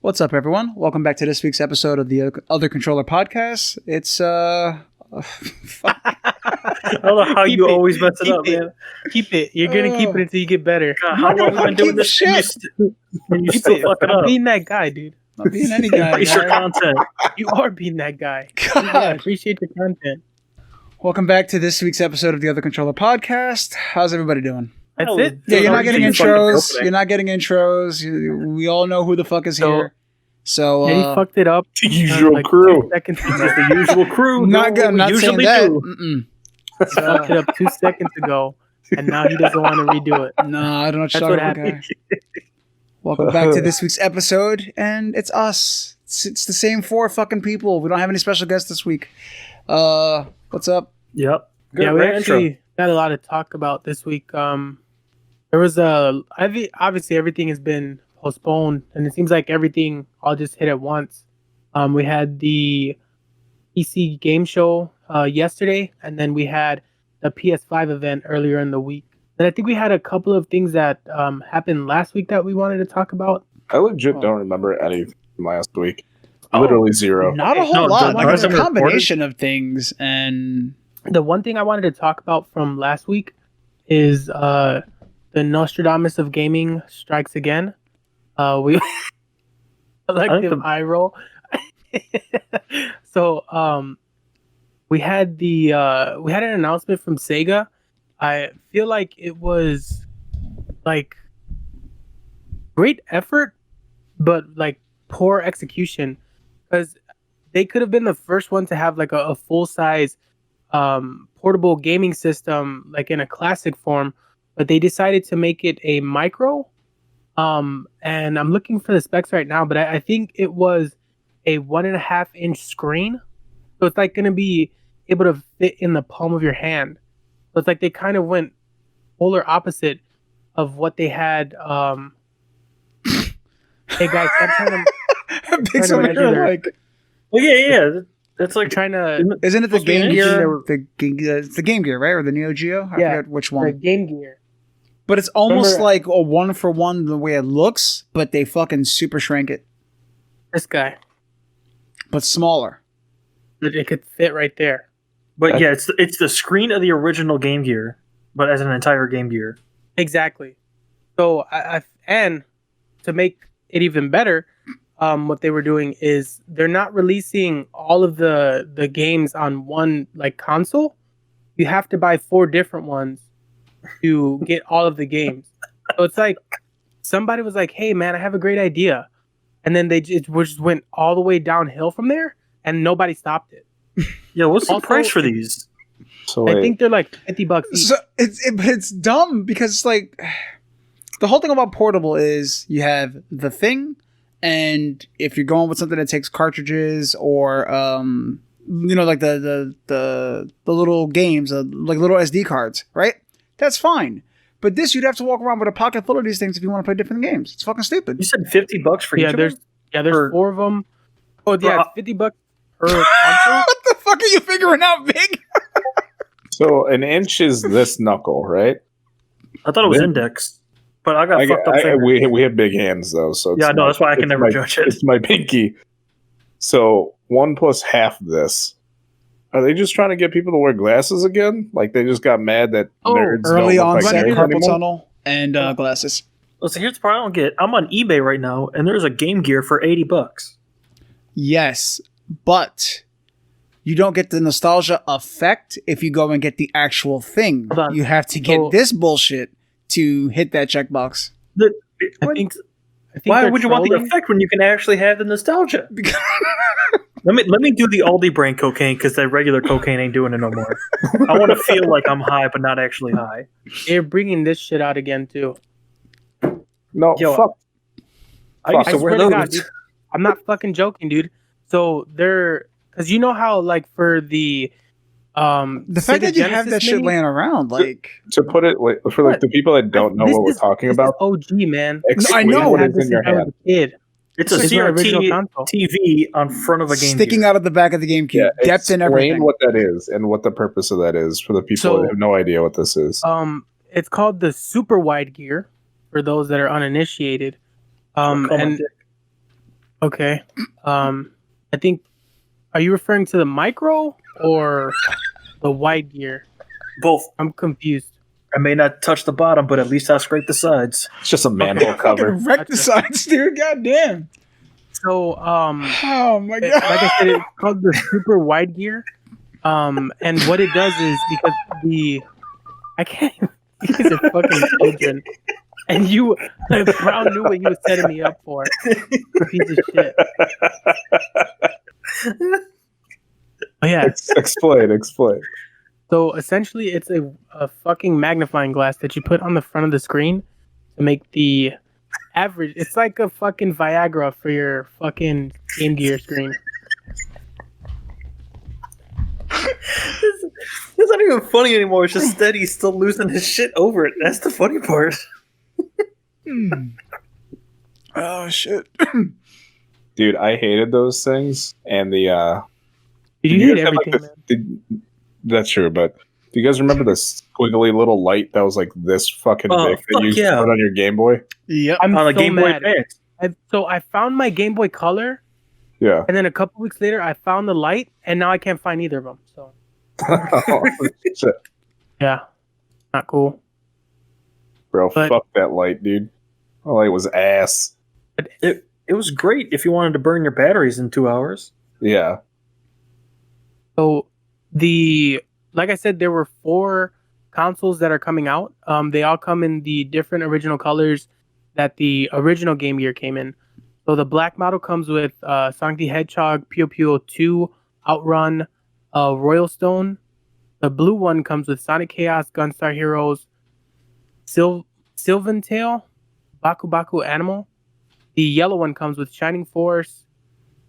What's up, everyone? Welcome back to this week's episode of the Other Controller Podcast. It's I don't know how you always mess it up, man. Keep it. You're gonna keep it until you get better. God, how long have you been doing this shit? And you still fucking I'm up. being that guy, dude. not being any guy. It's your content. You are being that guy. God. Yeah, I appreciate your content. Welcome back to this week's episode of the Other Controller Podcast. How's everybody doing? That's Hell, it. Yeah, you're not Sorry, getting you fucking intros. opening. You're not getting intros. We all know who the fuck is So- here. So, And he fucked it up. The usual like crew. 2 seconds It's ago. the usual crew. not good. I'm We not saying usually that. do. Mm-mm. He fucked it up 2 seconds ago, and now he doesn't want to redo it. No, I don't know what you're That's what talking about, happened. guy. Welcome back to this week's episode, and it's us. It's the same 4 fucking people. We don't have any special guests this week. What's up? Yep. Good, Yeah, we great actually intro. got a lot to talk about this week. There was obviously everything has been postponed, and it seems like everything all just hit at once. We had the PC game show yesterday, and then we had the PS5 event earlier in the week. And I think we had a couple of things that happened last week that we wanted to talk about. I legit don't remember anything from last week. Oh. Literally zero. Not a whole No, lot. the Like, it's a rest of it combination of things, and The one thing I wanted to talk about from last week is the Nostradamus of gaming strikes again. We collective eye roll. So we had an announcement from Sega. I feel like it was like great effort, but like poor execution, because they could have been the first one to have like a full size portable gaming system, like in a classic form, but they decided to make it a micro. And I'm looking for the specs right now, but I think it was a 1.5-inch screen, so it's like going to be able to fit in the palm of your hand. So it's like they kind of went polar opposite of what they had. Hey guys, I'm trying to Big to measure their- like, Well, yeah. That's like trying to isn't it the Supposed to be Game an Gear? inch. It's the Game Gear, right, or the Neo Geo? I Yeah, forget which the one. Game Gear. But it's almost Remember- like a 1-for-1 the way it looks, but they fucking super shrank it, This guy, but smaller. that it could fit right there. But yeah, it's the screen of the original Game Gear, but as an entire Game Gear. Exactly. So and to make it even better, what they were doing is they're not releasing all of the games on one like console. You have to buy 4 different ones to get all of the games. So it's like somebody was like, "Hey man, I have a great idea," and then they just went all the way downhill from there, and nobody stopped it. Yeah, what's the Also, price for these? So wait, I think they're like $50 each. So it's dumb because it's like the whole thing about portable is you have the thing, and if you're going with something that takes cartridges or like the little games, like little SD cards, right? That's fine. But this, you'd have to walk around with a pocket full of these things if you want to play different games. It's fucking stupid. You said $50 for each of them? There's For- 4 of them. Oh yeah, it's $50 per console. What the fuck are you figuring out, Big? so an inch is this knuckle, right? I thought it was Yeah. index, but I got fucked up. We have big hands though, so Yeah, it's no, that's why I can it's never my- judge it. It's my pinky. So 1 plus half this. Are they just trying to get people to wear glasses again? Like they just got mad that Oh, nerds Early don't look like onset nerds carpal anymore? tunnel and glasses. Listen, here's the part I don't get. I'm on eBay right now, and there's a Game Gear for $80. Yes, but you don't get the nostalgia effect if you go and get the actual thing. Hold on. You have to get So- this bullshit to hit that checkbox. I think Why they're would you want the trolling. effect when you can actually have the nostalgia? Let me do the Aldi brand cocaine because that regular cocaine ain't doing it no more. I want to feel like I'm high, but not actually high. They're bringing this shit out again too. No, Yo, fuck. I used I to wear swear to God, those. dude. I'm not fucking joking, dude. So they're because you know how like for the The fact that you have that shit laying around, like To put it like, for like What? the people that don't know what we're talking about, OG man. explain know. what I had is this in your since I was hand. a kid. It's a It's my original CRT console. TV on front of a Game sticking Gear. out of the back of the GameCube, Yeah, depth and explain everything. what that is and what the purpose of that is for the people So- that have no idea what this is. It's called the super wide gear for those that are uninitiated. Call my And dick. Okay. I think. Are you referring to the micro or the wide gear? Both. I'm confused. I may not touch the bottom, but at least I'll scrape the sides. It's just a manhole cover. Fucking wreck the sides, dude. Goddamn. So, Oh my god. like I said, it's called the super wide gear. And what it does is because I can't. You guys are fucking children. And Brown knew what you were setting me up for. Piece of shit. Oh yeah. Explain. So essentially, it's a fucking magnifying glass that you put on the front of the screen to make the average. It's like a fucking Viagra for your fucking Game Gear screen. It's not even funny anymore. It's just Steady still losing his shit over it. That's the funny part. Oh shit. Dude, I hated those things. And the Did you hate everything, man? that's true, but do you guys remember the squiggly little light that was like this fucking big that you used to put on your Game Boy? Yep. I'm On a so Game Boy mad. Advance. So I found my Game Boy Color, Yeah. and then a couple weeks later, I found the light, and now I can't find either of them. So Oh, shit. yeah, not cool. Bro, But- fuck that light, dude. That light was ass. It was great if you wanted to burn your batteries in 2 hours. Yeah. So like I said, there were 4 consoles that are coming out. They all come in the different original colors that the original Game Gear came in. So the black model comes with Sonic the Hedgehog, Puyo Puyo 2, Outrun, Royal Stone. The blue one comes with Sonic Chaos, Gunstar Heroes, Sylvan Tale, Baku Baku Animal. The yellow one comes with Shining Force.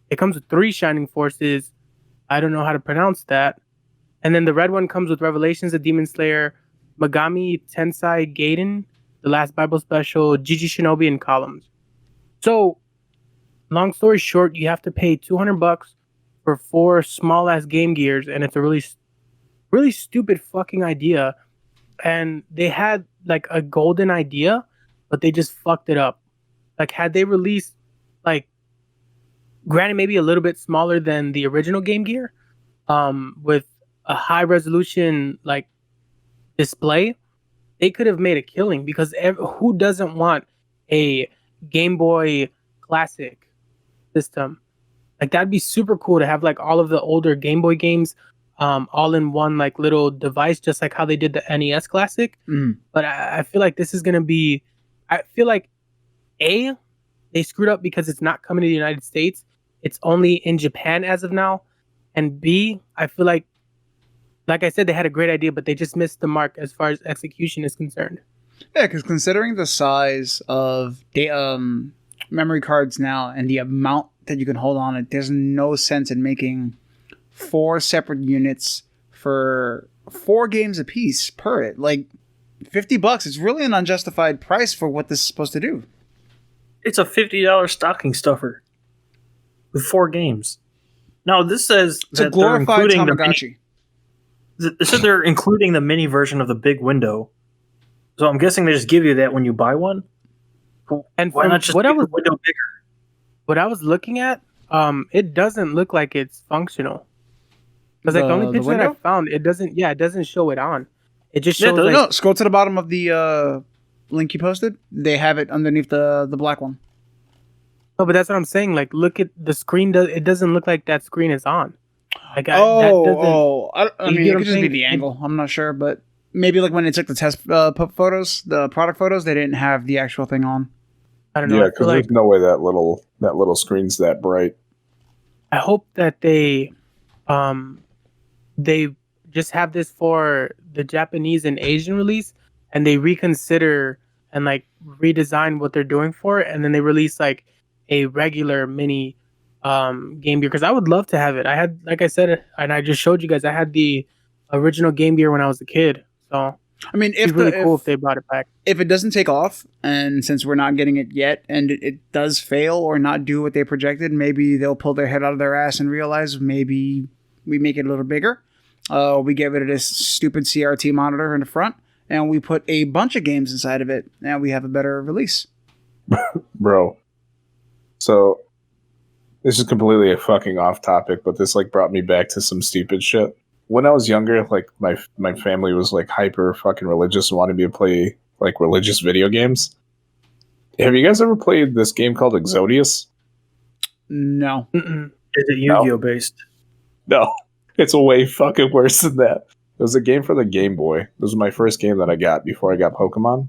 It comes with 3 Shining Forces. I don't know how to pronounce that. And then the red one comes with Revelations of Demon Slayer, Megami Tensei Gaiden, The Last Bible Special, Gigi Shinobi, and Columns. So, long story short, you have to pay $200 for 4 small ass Game Gears, and it's a really stupid fucking idea. And they had like a golden idea, but they just fucked it up. Like, had they released, like, granted maybe a little bit smaller than the original Game Gear, with a high resolution like display, they could have made a killing, because who doesn't want a Game Boy Classic system? Like, that'd be super cool to have like all of the older Game Boy games all in one like little device, just like how they did the NES Classic. But I feel like this is gonna be, I feel like they screwed up because it's not coming to the United States. It's only in Japan as of now. And B, I feel like I said, they had a great idea, but they just missed the mark as far as execution is concerned. Yeah, because considering the size of memory cards now and the amount that you can hold on it, there's no sense in making 4 separate units for 4 games apiece per it. Like, $50 is really an unjustified price for what this is supposed to do. It's a $50 stocking stuffer with 4 games. Now this says It's a that they're glorified including the Tamagotchi. They said they're including the mini version of the big window. So I'm guessing they just give you that when you buy one. And Why from not just what make I was the window bigger? what I was looking at, it doesn't look like it's functional. Because like the only The picture that I window? found, it doesn't show it on. It just Yeah, shows it like, No, scroll to the bottom of the link you posted. They have it underneath the black one. no, but that's what I'm saying. Like, look at the screen. It doesn't look like that screen is on. Like, that doesn't. I You mean, get it what could I'm just be saying? the angle. I'm not sure, but maybe like when they took the test photos, the product photos, they didn't have the actual thing on. I don't know. Yeah, I feel because like there's no way that little screen's that bright. I hope that they just have this for the Japanese and Asian release, and they reconsider and like redesign what they're doing for it, and then they release like a regular mini Game Gear, because I would love to have it. I had, like I said, and I just showed you guys, I had the original Game Gear when I was a kid, so I mean, it'd if be really cool if they brought it back. if it doesn't take off, and since we're not getting it yet, and it does fail or not do what they projected, maybe they'll pull their head out of their ass and realize maybe we make it a little bigger. We get rid of this stupid CRT monitor in the front, and we put a bunch of games inside of it, and we have a better release. Bro. So This is completely a fucking off topic, but this like brought me back to some stupid shit. When I was younger, like my family was like hyper fucking religious and wanted me to play like religious video games. Have you guys ever played this game called Exodius? No. Mm-mm. Is it Yu-Gi-Oh based? No, it's way fucking worse than that. It was a game for the Game Boy. This was my first game that I got before I got Pokemon.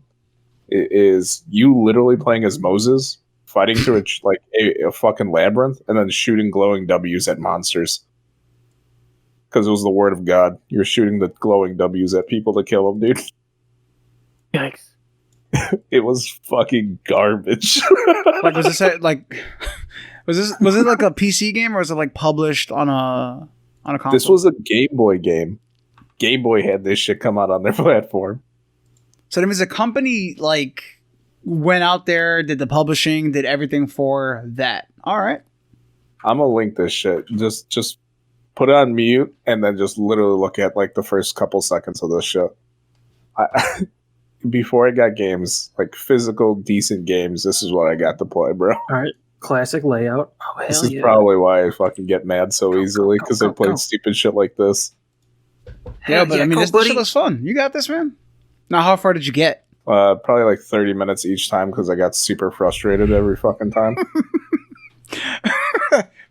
It is you literally playing as Moses, fighting through a fucking labyrinth, and then shooting glowing W's at monsters. Because it was the word of God. You're shooting the glowing W's at people to kill them, dude. Yikes. It was fucking garbage. Like, was this like, was it like a PC game, or was it like published on a console? This was a Game Boy game. Game Boy had this shit come out on their platform. So that means a company like went out there, did the publishing, did everything for that. All right. I'm gonna link this shit. Just put it on mute and then just literally look at like the first couple seconds of this shit. Before I got games, like physical decent games, this is what I got to play, bro. All right. Classic layout. Oh, hell This is yeah. probably why I fucking get mad so easily, because I go, played go. stupid shit like this. Yeah, Hell but I mean, go, this buddy. shit was fun. You got this, man. Now, how far did you get? Probably like 30 minutes each time because I got super frustrated every fucking time.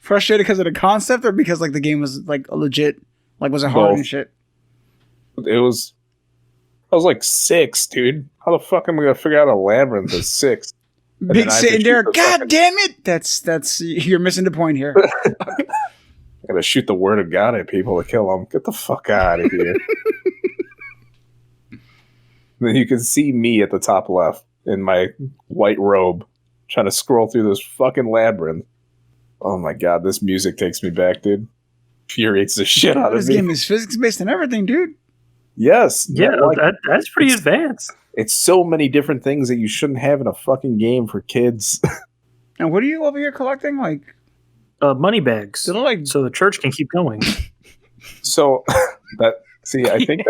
Frustrated because of the concept, or because like the game was like a legit, like was it hard Both. and shit? I was like 6, dude. How the fuck am I gonna figure out a labyrinth at 6? Big then I have to sitting there. shoot the God fucking- damn it! That's you're missing the point here. I gotta shoot the word of God at people to kill them. Get the fuck out of here. Then you can see me at the top left in my white robe trying to scroll through this fucking labyrinth. Oh my god, this music takes me back, dude. Infuriates the shit out of This me. game is physics based and everything, dude. Yes. Yeah, like, that's pretty it's- advanced. it's so many different things that you shouldn't have in a fucking game for kids. And what are you over here collecting? Like, Money bags. they look like So the church can keep going. So I think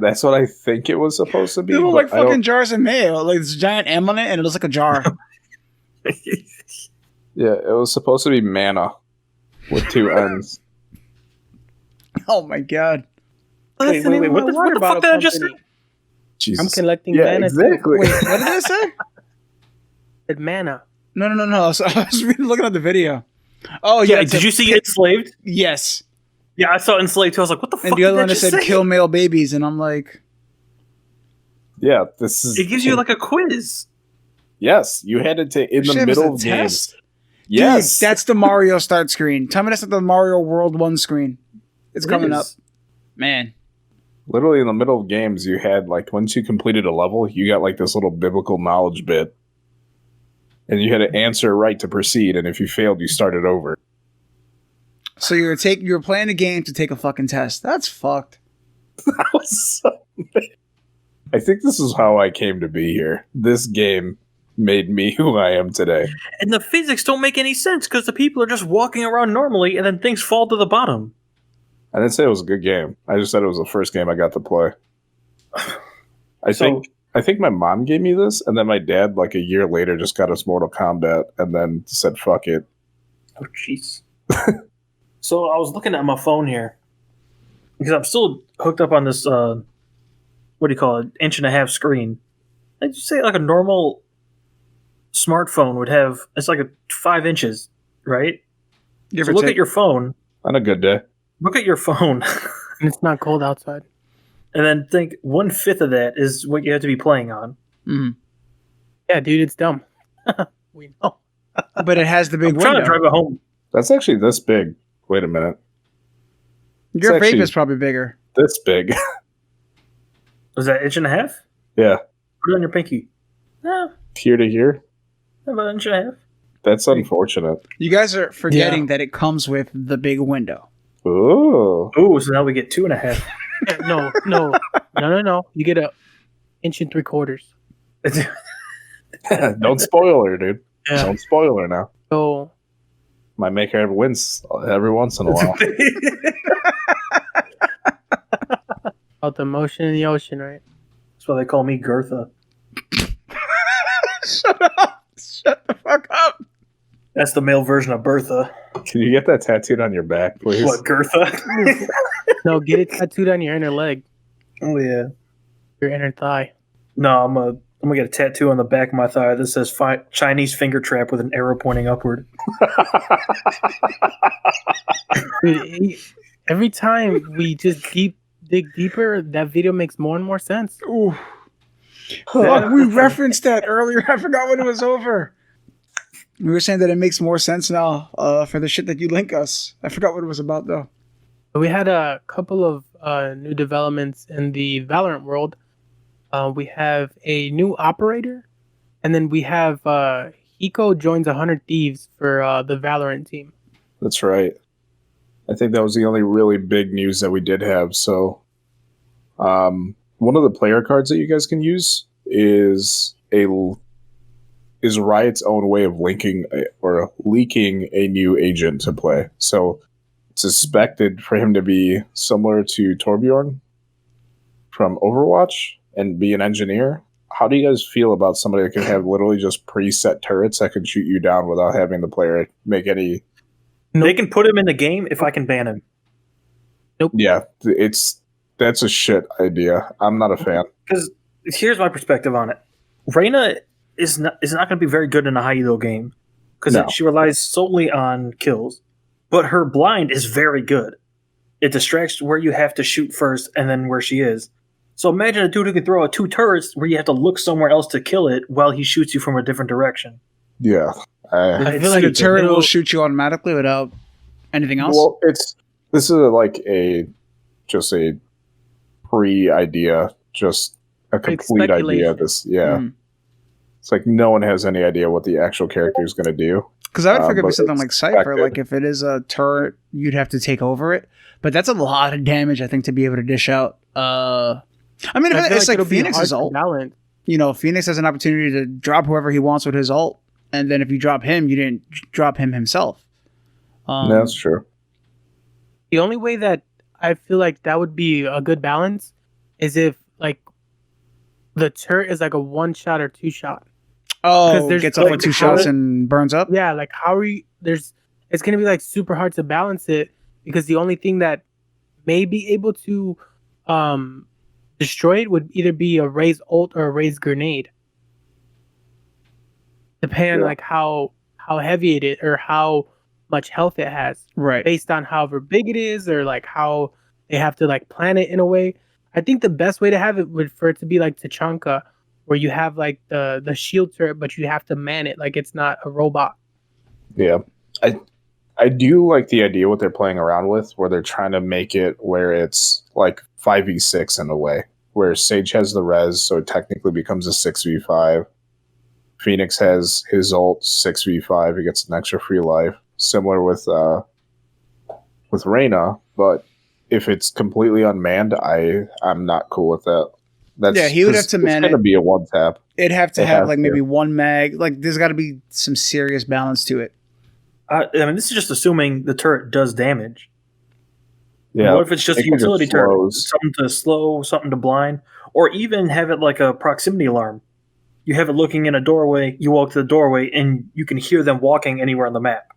that's what I think it was supposed to be. they look but like I don't- fucking jars of mayo. Like this giant M on it, and it looks like a jar. Yeah, it was supposed to be mana with 2 ends. Oh my god! Wait, what the fuck did I just say? Jesus. I'm collecting Yeah, mana. exactly. Wait, what did it say? Said mana. No. I was really looking at the video. Oh Yeah, yeah, did you see Enslaved? Yes. Yeah, I saw Enslaved too. I was like, what the fuck And the did other that one that just said say? "kill male babies," and I'm like, Yeah, this is. It gives you like a quiz. Yes, you had to take in the shit, middle was of it a games. test? Yes, Dude, that's the Mario start screen. Tell me that's not the Mario World 1 screen. It's coming up, man. literally in the middle of games. You had like once you completed a level, you got like this little biblical knowledge bit, and you had to answer right to proceed. And if you failed, you started over. So you were playing a game to take a fucking test. That's fucked. That was so I think this is how I came to be here. This game made me who I am today. And the physics don't make any sense because the people are just walking around normally and then things fall to the bottom. I didn't say it was a good game. I just said it was the first game I got to play. I think my mom gave me this, and then my dad, like a year later, just got us Mortal Kombat, and then said, "Fuck it." Oh, jeez. So I was looking at my phone here because I'm still hooked up on this, what do you call it, 1.5 screen. I'd say like a normal smartphone would have, it's like 5 inches, right? Give So or look take. at your phone. On a good day. Look at your phone. And it's not cold outside. And then think 1/5 of that is what you have to be playing on. Mhm. Yeah, dude, it's dumb. We know. But it has the big I'm trying to window. drive it home. That's actually this big. Wait a minute. Your It's vape actually- is probably bigger. This big. Was that 1.5? Yeah. Put it on your pinky. No, Here to here. about 1.5. That's unfortunate. You guys are forgetting that it comes with the big window. Ooh. Oh, so now we get 2.5. No. You get 1.75 inches. Don't spoil her, dude. Yeah. Don't spoil her now. So Might make her wince every once in a while. about the motion in the ocean, right? That's why they call me Gertha. Shut up. Shut the fuck up. That's the male version of Bertha. Can you get that tattooed on your back, please? What, Gertha? No, get it tattooed on your inner leg, Oh yeah. your inner thigh. No, I'm gonna get a tattoo on the back of my thigh that says Chinese finger trap with an arrow pointing upward. Dude, every time we just dig deeper, that video makes more and more sense. Ooh. Fuck, we referenced that earlier. I forgot when it was over. We were saying that it makes more sense now for the shit that you link us. I forgot what it was about, though. We had a couple of new developments in the Valorant world. We have a new operator, and then we have Hiko joins 100 Thieves for the Valorant team. That's right. I think that was the only really big news that we did have. So, one of the player cards that you guys can use is Riot's own way of leaking a new agent to play. So, it's expected for him to be similar to Torbjorn from Overwatch and be an engineer. How do you guys feel about somebody that can have literally just preset turrets that can shoot you down without having the player make any? They can put him in the game if I can ban him. Yeah, that's a shit idea. I'm not a fan. Because here's my perspective on it. Reyna is not going to be very good in a high elo game because No. she relies solely on kills. But her blind is very good. It distracts where you have to shoot first and then where she is. So imagine a dude who can throw out 2 turrets where you have to look somewhere else to kill it while he shoots you from a different direction. Yeah. I feel like a turret will shoot you automatically without anything else. Well, this is like a pre-idea, just a Like complete idea. speculation. Mhm. It's like no one has any idea what the actual character is going to do. Because I would figure it'd be but something it's like Cypher. expected. Like if it is a turret, you'd have to take over it. But that's a lot of damage, I think, to be able to dish out. I mean, I feel it's like it'll be hard Phoenix's to ult. balance. You know, Phoenix has an opportunity to drop whoever he wants with his ult, and then if you drop him, you didn't drop him himself. That's true. The only way that I feel like that would be a good balance is if like the turret is like a 1-shot or 2-shot. Oh, there's, gets off like, with 2 how- shots and burns up. Yeah, like how are you? It's gonna be like super hard to balance it because the only thing that may be able to destroy it would either be a raised ult or a raised grenade, depending on Yeah. like how heavy it is or how much health it has, Right. based on however big it is or like how they have to like plan it in a way. I think the best way to have it would for it to be like Tachanka, where you have like the shield turret, but you have to man it like it's not a robot. Yeah. I do like the idea what they're playing around with, where they're trying to make it where it's like 5v6 in a way, where Sage has the res, so it technically becomes a 6v5. Phoenix has his ult 6v5, he gets an extra free life, similar with Reyna, but if it's completely unmanned, I'm not cool with that. Yeah, he would have to man It's gonna it. be a one tap. It'd have to It have has like to. maybe 1 mag. Like there's got to be some serious balance to it. I mean, this is just assuming the turret does damage. Yeah. What if it's just a it kinda utility turret? slows. Something to slow, something to blind, or even have it like a proximity alarm. You have it looking in a doorway, you walk to the doorway, and you can hear them walking anywhere on the map.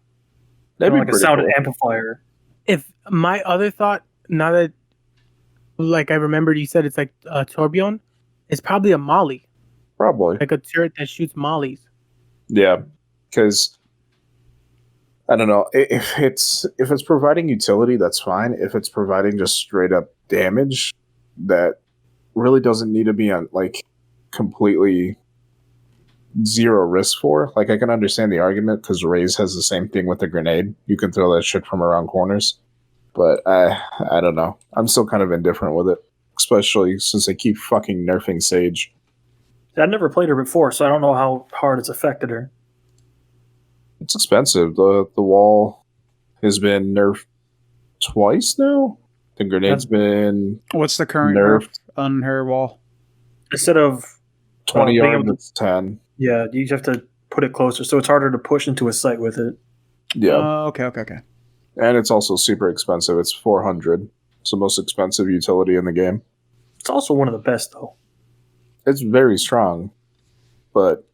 That'd be Like a pretty sound cool. amplifier. If my other thought, now that like I remembered you said it's like Torbjorn, it's probably a Molly, Probably. like a turret that shoots mollies. Yeah, because I don't know if it's providing utility, that's fine. If it's providing just straight up damage, that really doesn't need to be on like completely zero risk for. Like I can understand the argument because Raze has the same thing with the grenade. You can throw that shit from around corners, but I don't know. I'm still kind of indifferent with it, especially since they keep fucking nerfing Sage. I never played her before, so I don't know how hard it's affected her. It's expensive. The wall has been nerfed twice now. The grenade's been What's the current nerfed. nerf on her wall? Instead of 20 being yards, able to- it's 10. yeah, you have to put it closer, so it's harder to push into a site with it. Yeah. Okay. And it's also super expensive. It's 400. It's the most expensive utility in the game. It's also one of the best, though. It's very strong, but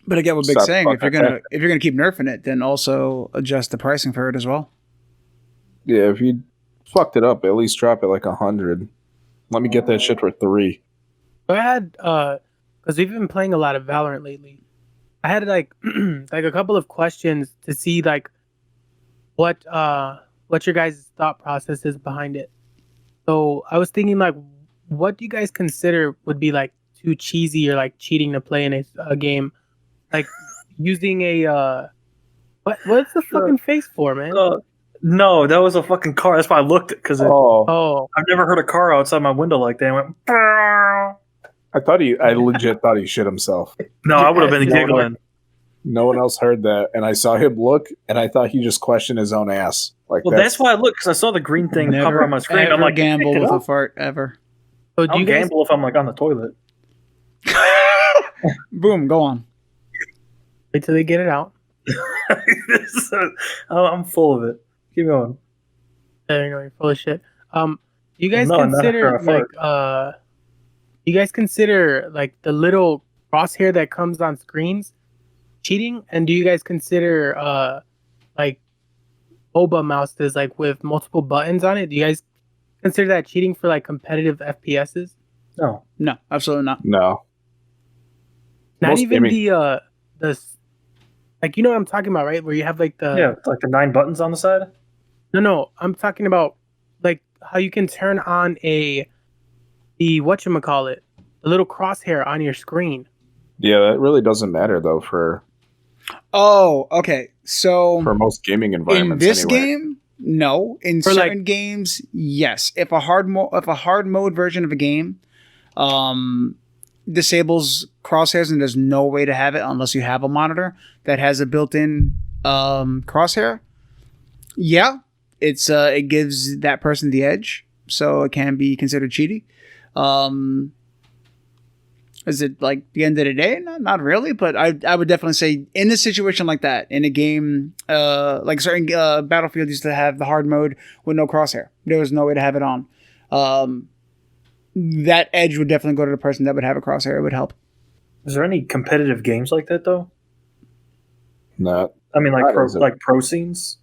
But I get what Big's Stop saying. fucking attack. If you're gonna keep nerfing it, then also adjust the pricing for it as well. Yeah, if you fucked it up, at least drop it like 100. Let me get that shit for 3. I had because we've been playing a lot of Valorant lately. I had like like a couple of questions to see like what your guys' thought process is behind it. So I was thinking like, what do you guys consider would be like too cheesy or like cheating to play in a game, like using a what's the fucking face for, man? No, that was a fucking car. That's why I looked because Oh, I've never heard a car outside my window like that. I went. "Brrr." I legit thought he shit himself. No, I would have been No, giggling. No one else heard that, and I saw him look, and I thought he just questioned his own ass. Like, Well, that's why I looked because I saw the green thing cover on my screen. Ever I'm like, gamble picked it with a up? fart ever. so do I'll you guys? gamble if I'm like on the toilet. Boom, go on. Wait till they get it out. I'm full of it. Keep going. There you go, you're full of shit. Do you guys No, not consider after I like you guys consider like the little crosshair that comes on screens cheating? And do you guys consider like MOBA mouses like with multiple buttons on it? Do you guys consider that cheating for like competitive FPSs? No. No, absolutely not. no. Not Most even gaming- the like, you know what I'm talking about, right? Where you have like the Yeah, it's like the 9 buttons on the side. No, I'm talking about like how you can turn on the whatchamacallit, the little crosshair on your screen. Yeah, that really doesn't matter though for Oh, okay. So most gaming in environments. this anyway. game, no. In For, like- certain games, yes. If a hard mode version of a game disables crosshairs and there's no way to have it unless you have a monitor that has a built-in crosshair, yeah, it gives that person the edge, so it can be considered cheating. Is it like the end of the day? Not really, but I would definitely say in a situation like that, in a game, like certain Battlefield used to have the hard mode with no crosshair. There was no way to have it on. That edge would definitely go to the person that would have a crosshair. It would help. Is there any competitive games like that though? Not I mean, Not as a- pro scenes.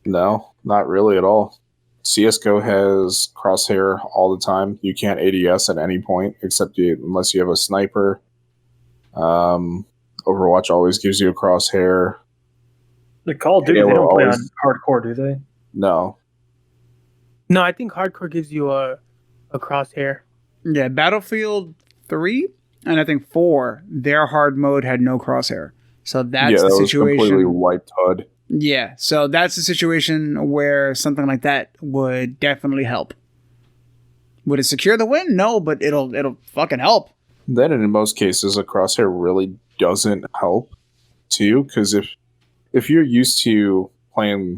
no, not really at all. CS:GO has crosshair all the time. You can't ADS at any point unless you have a sniper. Overwatch always gives you a crosshair. The Call of Duty, Yeah, they we're don't play on always- hardcore, do they? No, No, I think hardcore gives you a crosshair. Yeah, Battlefield 3 and I think 4, their hard mode had no crosshair. So that's yeah, the that was situation. completely wiped HUD. Yeah, so that's the situation where something like that would definitely help. Would it secure the win? No, but it'll fucking help. Then, in most cases, a crosshair really doesn't help, too, because if you're used to playing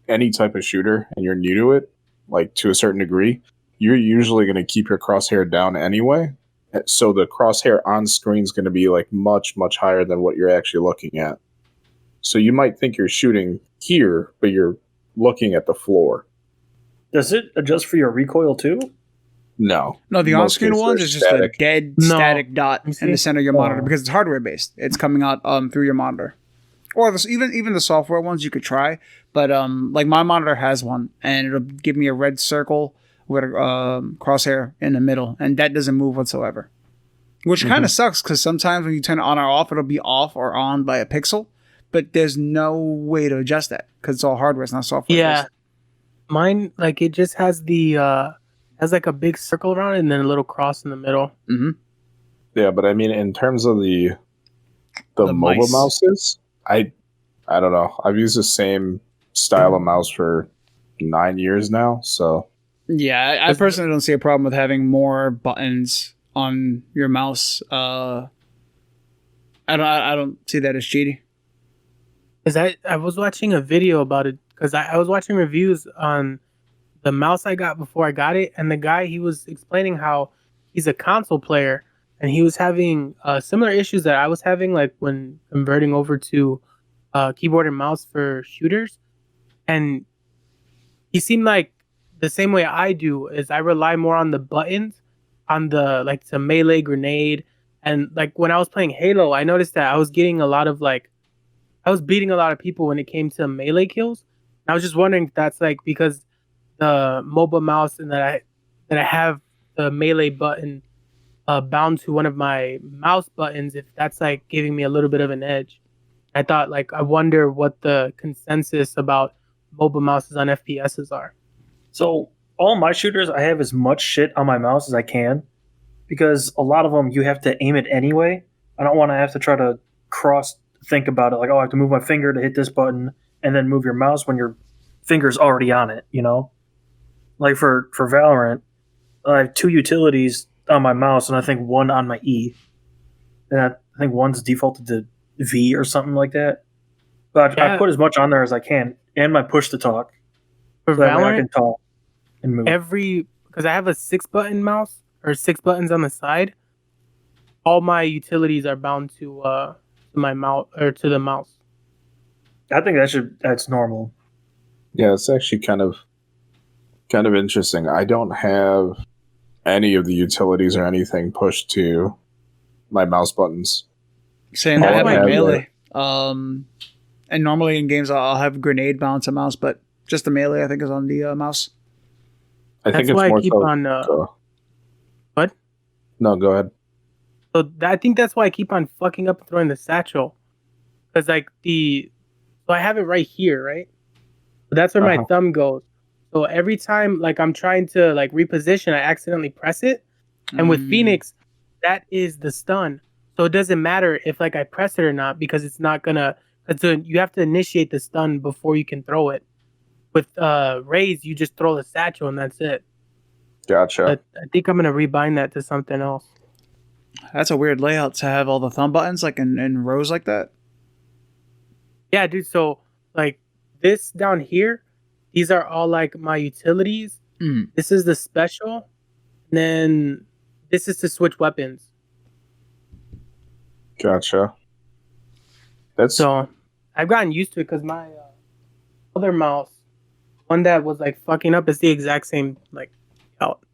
any type of shooter and you're new to it, like to a certain degree, you're usually going to keep your crosshair down anyway. So the crosshair on screen is going to be like much, much higher than what you're actually looking at. So you might think you're shooting here, but you're looking at the floor. Does it adjust for your recoil too? No. No, the Most on-screen cases ones they're is just static. a dead No. static dot You in the see? center of your monitor Oh. because it's hardware based. It's coming out through your monitor. Or even the software ones you could try, but like my monitor has one, and it'll give me a red circle with a crosshair in the middle, and that doesn't move whatsoever. Which kind of sucks because sometimes when you turn it on or off, it'll be off or on by a pixel, but there's no way to adjust that because it's all hardware, it's not software. Yeah, mine like it just has has like a big circle around it and then a little cross in the middle. Mm-hmm. Yeah, but I mean, in terms of the The mobile mice. mouses, I don't know. I've used the same style of mouse for 9 years now, so Yeah, I personally don't see a problem with having more buttons on your mouse. I don't see that as cheating. Cause I was watching a video about it because I was watching reviews on the mouse I got before I got it, and the guy, he was explaining how he's a console player and he was having similar issues that I was having, like when converting over to keyboard and mouse for shooters, and he seemed like the same way I do is I rely more on the buttons, on the like to melee grenade And like when I was playing Halo, I noticed that I was getting a lot of like, I was beating a lot of people when it came to melee kills. I was just wondering if that's like because the mobile mouse and that I have the melee button bound to one of my mouse buttons, if that's like giving me a little bit of an edge. I thought like I wonder what the consensus about mobile mouses on FPSs are. So all my shooters, I have as much shit on my mouse as I can, because a lot of them you have to aim it anyway. I don't want to have to try to cross think about it, like, oh, I have to move my finger to hit this button and then move your mouse when your finger's already on it, you know? Like for Valorant, I have 2 utilities on my mouse and I think 1 on my E. And I think one's defaulted to V or something like that. But I put as much on there as I can, and my push to talk. For So that way I Valorant, can talk and move. because I have a 6-button mouse or 6 buttons on the side, all my utilities are bound to my mouse or to the mouse. I think that's normal. Yeah, it's actually kind of interesting. I don't have any of the utilities or anything pushed to my mouse buttons. Same. That's I have why my I melee. And normally in games I'll have grenade balance a mouse, but just the melee I think is on the mouse. I think That's it's why more I keep so. on. What? No, go ahead. So I think that's why I keep on fucking up and throwing the satchel, because like so I have it right here, right? So that's where my thumb goes. So every time like I'm trying to like reposition, I accidentally press it. And with Phoenix, that is the stun. So it doesn't matter if like I press it or not, because it's not gonna. You have to initiate the stun before you can throw it. With Raze, you just throw the satchel and that's it. Gotcha. But I think I'm gonna rebind that to something else. That's a weird layout to have all the thumb buttons like in rows like that. Yeah, dude. So like this down here, these are all like my utilities. Mm. This is the special, and then this is to switch weapons. Gotcha. That's So I've gotten used to it because my other mouse, one that was like fucking up, is the exact same like out.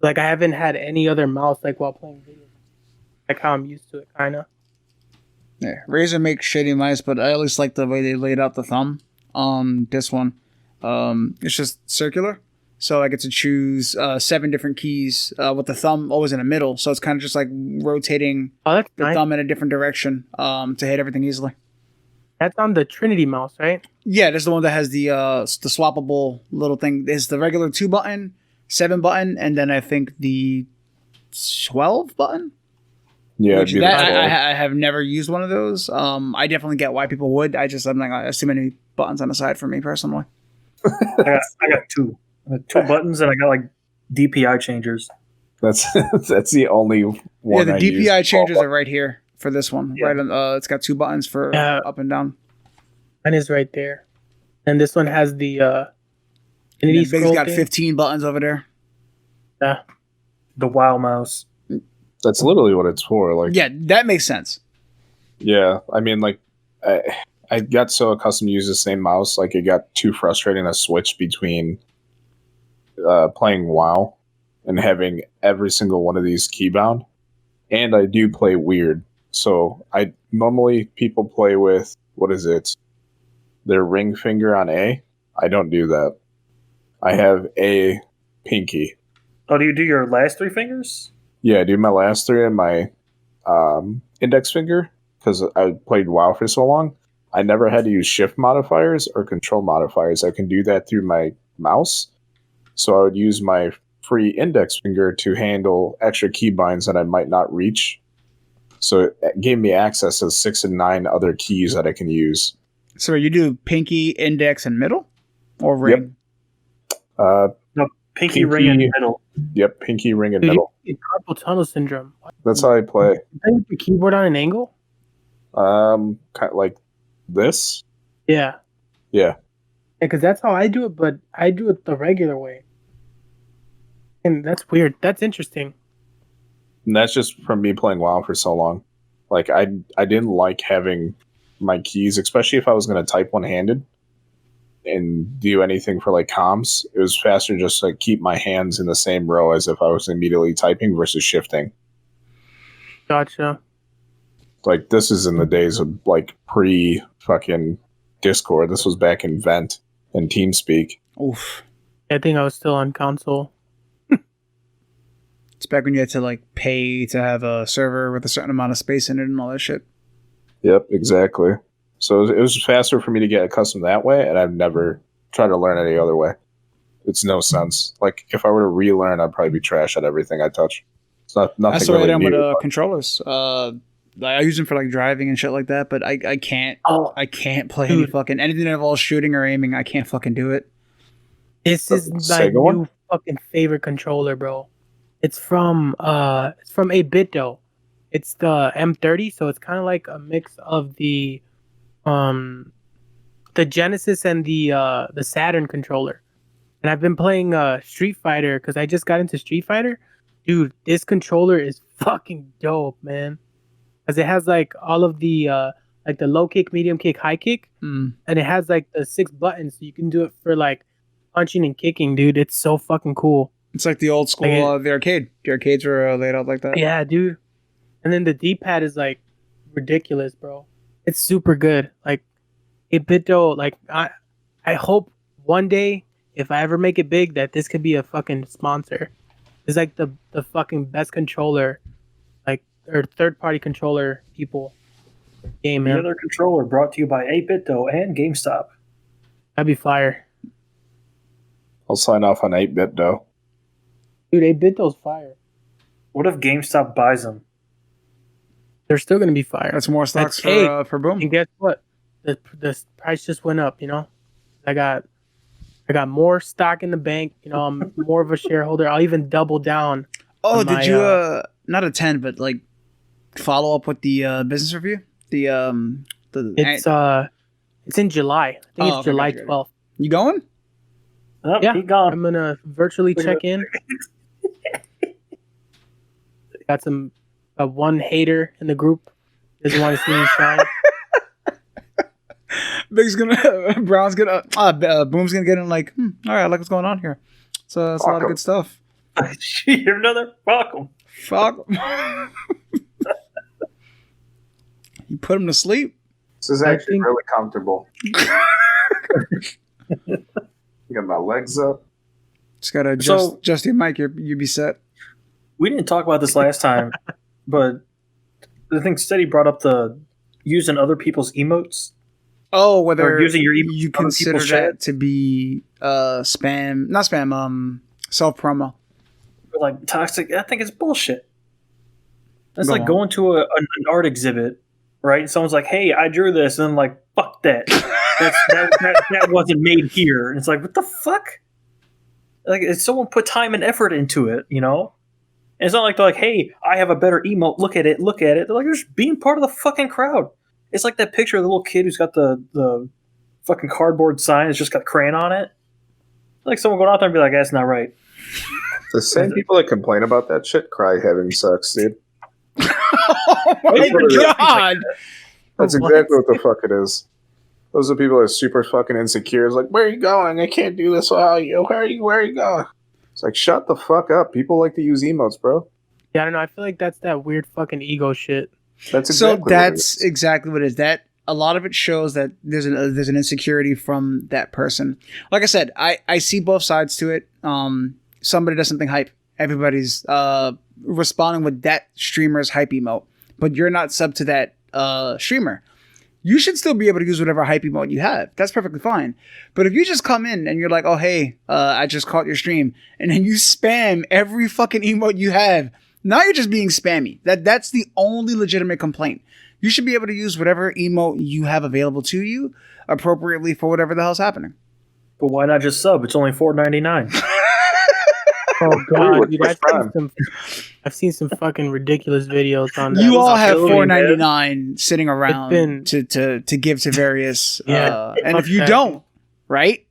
Like I haven't had any other mouse like while playing video. Like how I'm used to it, kind of. Yeah, Razer makes shitty mice, but I at least like the way they laid out the thumb on this one. It's just circular, so I get to choose 7 different keys with the thumb always in the middle. So it's kind of just like rotating Oh, that's the nice. thumb in a different direction to hit everything easily. That's on the Trinity mouse, right? Yeah, there's the one that has the swappable little thing. There's the regular 2-button, 7-button, and then I think the 12 button. yeah. Which It'd be that, the I have never used one of those. I definitely get why people would. I'm like, there's too many buttons on the side for me personally. I got 2. I got 2 buttons, and I got like DPI changers. that's the only one. Yeah, the I DPI use. changers are right here for this one. Yeah. Right on. It's got 2 buttons for up and down. Mine is right there, and this one has the And infinity Big's scroll got thing. 15 buttons over there. Yeah. The WoW mouse. That's literally what it's for. Like, Yeah, that makes sense. yeah. I mean, like, I got so accustomed to use the same mouse, like it got too frustrating to switch between playing WoW and having every single one of these keybound. And I do play weird, so I normally people play with what is it? Their ring finger on A. I don't do that. I have A pinky. Oh, do you do your last 3 fingers? Yeah, I do my last 3 and my index finger because I played WoW for so long. I never had to use shift modifiers or control modifiers. I can do that through my mouse. So I would use my free index finger to handle extra keybinds that I might not reach. So it gave me access to 6 and 9 other keys that I can use. So you do pinky, index, and middle? Or ring? Pinky, ring, and middle. Yep, pinky, ring, and Dude, middle. you get carpal tunnel syndrome. That's how I play. You play with your keyboard on an angle? Kind of like this. Yeah. Yeah. Because that's how I do it, but I do it the regular way. And that's weird. That's interesting. And that's just from me playing WoW for so long. Like I didn't like having my keys, especially if I was going to type one-handed and do anything for like comms. It was faster just to keep my hands in the same row as if I was immediately typing versus shifting. Gotcha. Like this is in the days of like pre fucking Discord. This was back in Vent and TeamSpeak. Oof. I think I was still on console. It's back when you had to like pay to have a server with a certain amount of space in it and all that shit. Yep, exactly. So it was faster for me to get accustomed that way, and I've never tried to learn any other way. It's no sense. Like if I were to relearn, I'd probably be trash at everything I touch. It's not nothing. That's the way really I am with new. controllers. I use them for like driving and shit like that, but I can't. Oh, I can't play any Dude. fucking anything that involves shooting or aiming. I can't fucking do it. this is my Sega one? new fucking favorite controller, bro. It's from 8-Bit though. It's the M30, so it's kind of like a mix of the Genesis and the Saturn controller. And I've been playing Street Fighter because I just got into Street Fighter. Dude, this controller is fucking dope, man. Because it has like all of the like the low kick, medium kick, high kick, Mm. and it has like the 6 buttons, so you can do it for like punching and kicking, dude. It's so fucking cool. It's like the old school, Like the arcade. The arcades were laid out like that. Yeah, dude. And then the D-pad is like ridiculous, bro. It's super good. Like 8-Bit though, like I hope one day if I ever make it big that this could be a fucking sponsor. It's like the fucking best controller, like or third party controller people game, The man. other controller brought to you by 8BitDo and GameStop. That'd be fire. I'll sign off on 8-bit though. Dude, 8-Bit those fire. What if GameStop buys them? They're still gonna be fire. That's more stocks That's- for Boom. And guess what? The price just went up, you know? I got more stock in the bank, you know, I'm more of a shareholder. I'll even double down. Oh, on did my, you not attend, but like follow up with the business review? It's in July. I think Oh, it's okay, July gotcha. 12th. You going? Oh, Yeah, he gone. I'm gonna virtually check in. Got one hater in the group. Doesn't want to see me shine. Big's gonna, Brown's gonna, Boom's gonna get in like, all right, I like what's going on here. So it's a lot of Fuck 'em. good stuff. You're another fuck 'em. Fuck. You put him to sleep. This is I actually think- really comfortable. You got my legs up. Just gotta So- adjust your mic. You be set. We didn't talk about this last time, but I think Steady brought up the using other people's emotes. Oh, whether Or using your email you on people's consider chat. that to be spam, not spam, self promo. Or like toxic. I think it's bullshit. It's Go like on. going to an art exhibit, right? And someone's like, "Hey, I drew this," and I'm like, "Fuck that! that wasn't made here." And it's like, what the fuck? Like, if someone put time and effort into it, you know. And it's not like they're like, "Hey, I have a better emote. Look at it. Look at it." They're like, "They're just being part of the fucking crowd." It's like that picture of the little kid who's got the fucking cardboard sign that's just got crayon on it. Like someone going out there and be like, "That's not right." The same people that complain about that shit cry having sex, dude. Oh my Hey, god! That's What? exactly what the fuck it is. Those are people that are super fucking insecure. It's like, where are you going? I can't do this without you. Where are you going? It's like, shut the fuck up. People like to use emotes, bro. Yeah, I don't know. I feel like that's that weird fucking ego shit. That's So exactly what it that's is. exactly what it is. That a lot of it shows that there's an insecurity from that person. Like I said, I see both sides to it. Somebody does something hype, everybody's responding with that streamer's hype emote, but you're not sub to that streamer. You should still be able to use whatever hype emote you have. That's perfectly fine. But if you just come in and you're like, oh hey, I just caught your stream, and then you spam every fucking emote you have, now you're just being spammy. That's the only legitimate complaint. You should be able to use whatever emote you have available to you appropriately for whatever the hell's happening. But why not just sub? It's only $4.99. Oh What god, dude, time? I've seen some fucking ridiculous videos on that. You all not have killing me, $4.99 sitting around been- to give to various. Yeah, and fuck if you that. don't, right,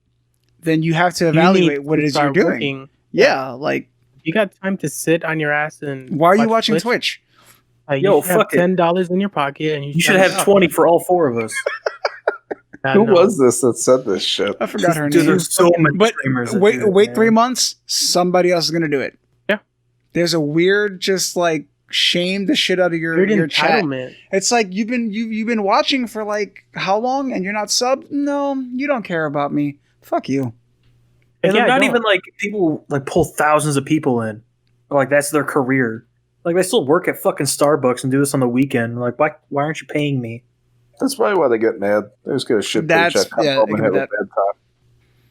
then you have to You evaluate need what to it is you're start doing. working. Yeah, like You got time to sit on your ass and why are you watch watching Twitch? Like, Yo, you should have fuck it. $10 in your pocket, and You should have 20 for all four of us. Who was this that said this shit? I forgot her Dude, name. there's so many But streamers. that wait, do it, wait man. 3 months. Somebody else is gonna do it. Yeah. There's a weird, just like shame the shit out of your Weird chat. entitlement. It's like you've been watching for like how long and you're not subbed? No, you don't care about me. Fuck you. And Yeah, they're not don't. even like people like pull thousands of people in. Like that's their career. Like they still work at fucking Starbucks and do this on the weekend. Like why aren't you paying me? That's probably why they get mad. They just get a shit That's- paycheck. come yeah, home I and get have a that. bad time.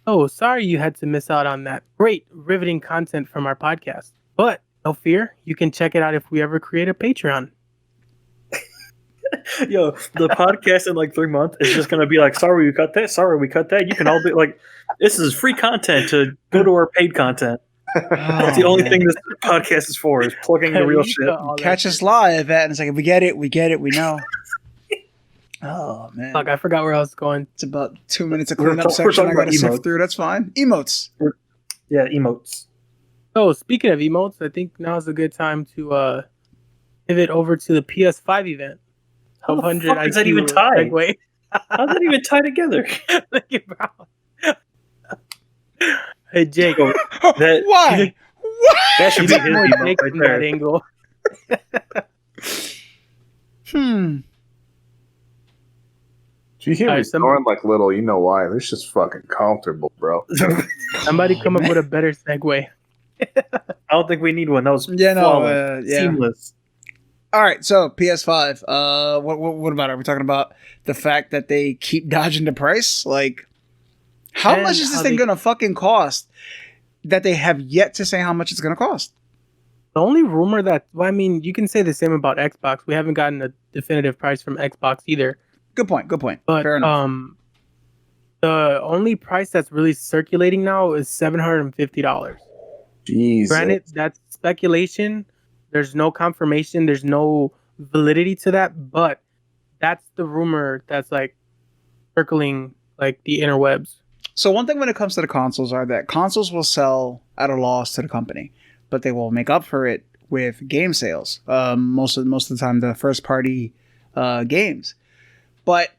Oh, sorry you had to miss out on that great, riveting content from our podcast. But no fear, you can check it out if we ever create a Patreon. Yo, the podcast in like 3 months is just gonna be like, sorry we cut that, sorry we cut that. You can all be like, this is free content to go to our paid content. That's the only thing this podcast is for, is plugging the real shit. Catch us live at, and it's like, we get it, we know. Oh man, Fuck, I forgot where I was going. it's about 2 minutes of We're cleanup talking section. I about gotta sift emotes. through. That's fine. Emotes. Yeah, emotes. Oh, speaking of emotes, I think now is a good time to pivot over to the PS5 event. How the 1200 fuck is that IQ even tied? segue. How's that even tie together? Look at bro. Hey Jake, That- Why? Why? That should you be get more his emote Jake right from that there. angle. If you hear me Alright, snoring like little, you know why. This just fucking comfortable, bro. Somebody come up with a better segue. I don't think we need one. That was Yeah, no, flawless. yeah. Seamless. All right, so PS5. What about it? Are we talking about the fact that they keep dodging the price? Like, how And much is this how thing they- gonna fucking cost? That they have yet to say how much it's gonna cost. The only rumor that, well, I mean, you can say the same about Xbox. We haven't gotten a definitive price from Xbox either. Good point. Good point. But Fair enough. the only price that's really circulating now is $750. Jesus. Granted, that's speculation. There's no confirmation. There's no validity to that. But that's the rumor that's like circling like the interwebs. So one thing when it comes to the consoles are that consoles will sell at a loss to the company, but they will make up for it with game sales. Most of the time, the first party games. But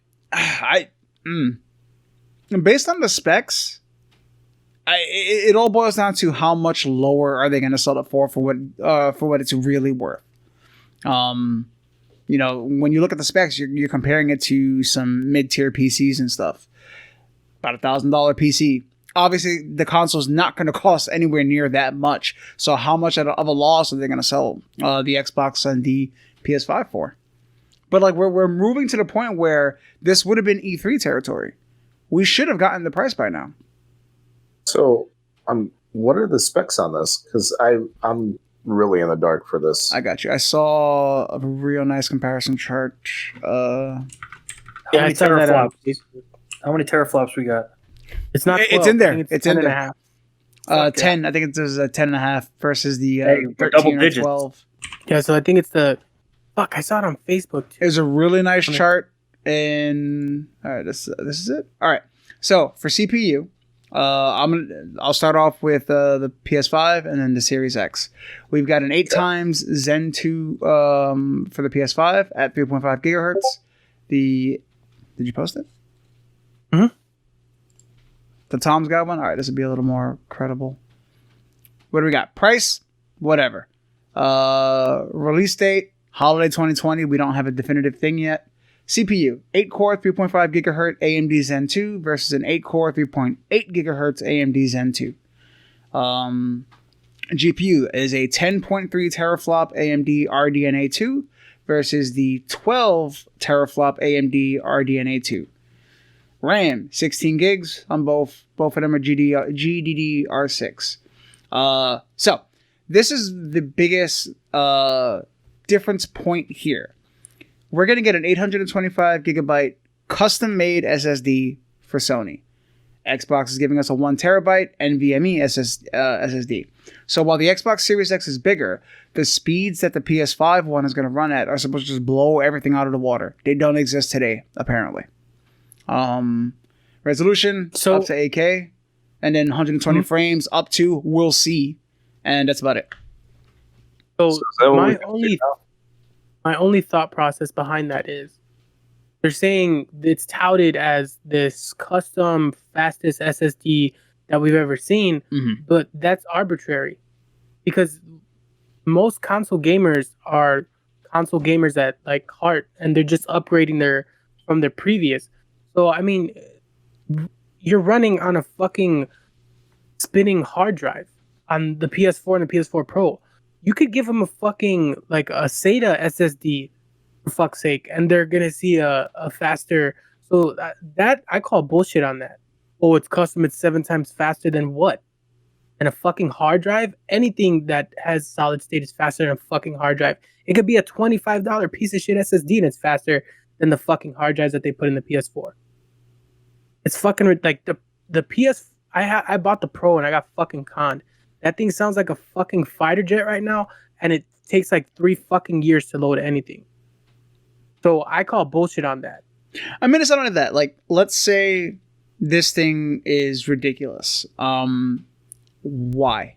based on the specs, it all boils down to how much lower are they going to sell it for what it's really worth. You know, when you look at the specs, you're comparing it to some mid-tier PCs and stuff. About $1,000 PC. Obviously, the console is not going to cost anywhere near that much. So, how much of a loss are they going to sell the Xbox and the PS5 for? But like, we're moving to the point where this would have been E3 territory. We should have gotten the price by now. So, what are the specs on this? Because I'm really in the dark for this. I got you. I saw a real nice comparison chart. How Yeah, I many saw that on teraflops? Facebook. How many teraflops we got? It's not. It's 12. in there. I think It's in 10 and a there. half. Fuck 10. I think it's a 10.5 versus the Hey, we're 13 double or digits. 12. Yeah, so I think it's the. Fuck, I saw it on Facebook too. It was a really nice chart. And all right, this is it. All right. So for CPU, I'll start off with the PS5 and then the Series X. We've got an 8 times Zen 2 for the PS5 at 3.5 gigahertz. Did you post it? Mhm. The Tom's got one. All right, this would be a little more credible. What do we got? Price, whatever. Release date, holiday 2020. We don't have a definitive thing yet. CPU, 8-core, 3.5 gigahertz AMD Zen 2 versus an 8-core, 3.8 gigahertz AMD Zen 2. GPU is a 10.3 teraflop AMD RDNA 2 versus the 12 teraflop AMD RDNA 2. RAM, 16 gigs on both. Both of them are GDDR6. So, this is the biggest difference point here. We're going to get an 825 gigabyte custom-made SSD for Sony. Xbox is giving us a 1 terabyte NVMe SSD. So while the Xbox Series X is bigger, the speeds that the PS5 one is going to run at are supposed to just blow everything out of the water. They don't exist today, apparently. Resolution So- up to 8K, and then 120 frames up to we'll see, and that's about it. So So is that what we my can only figure out? my only thought process behind that is they're saying it's touted as this custom fastest SSD that we've ever seen, Mm-hmm. but that's arbitrary because most console gamers are console gamers at like heart, and they're just upgrading from their previous. So I mean, you're running on a fucking spinning hard drive on the PS4 and the PS4 Pro. You could give them a fucking like a SATA SSD for fuck's sake, and they're gonna see a faster. So that I call bullshit on that. Oh, it's custom. It's 7 times faster than what? And a fucking hard drive. Anything that has solid state is faster than a fucking hard drive. It could be a $25 piece of shit SSD and it's faster than the fucking hard drives that they put in the PS4. It's fucking like the PS. I bought the Pro and I got fucking conned. That thing sounds like a fucking fighter jet right now, and it takes like 3 fucking years to load anything. So I call bullshit on that. I mean, it's not only that. Like, let's say this thing is ridiculous. Why?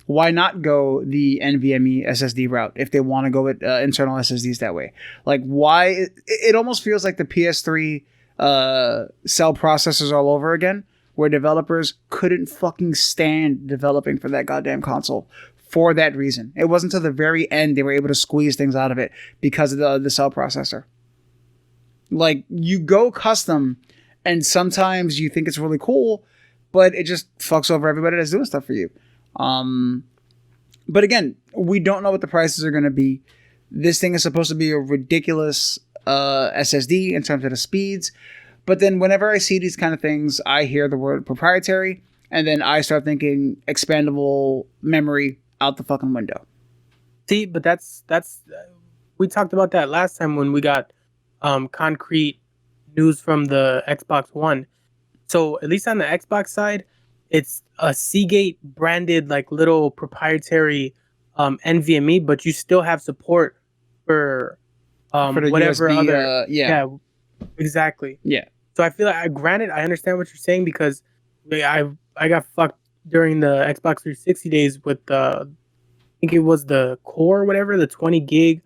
Why not go the NVMe SSD route if they want to go with internal SSDs that way? Like, why? It almost feels like the PS3 cell processors all over again, where developers couldn't fucking stand developing for that goddamn console for that reason. It wasn't until the very end they were able to squeeze things out of it because of the cell processor. Like, you go custom, and sometimes you think it's really cool, but it just fucks over everybody that's doing stuff for you. But again, we don't know what the prices are going to be. This thing is supposed to be a ridiculous SSD in terms of the speeds. But then whenever I see these kind of things, I hear the word proprietary, and then I start thinking expandable memory out the fucking window. See, but that's we talked about that last time when we got concrete news from the Xbox One. So at least on the Xbox side, it's a Seagate branded like little proprietary NVMe, but you still have support for For the whatever USB, other yeah. exactly. Yeah. So I feel like granted I understand what you're saying because I got fucked during the Xbox 360 days with I think it was the Core or whatever, the 20 gig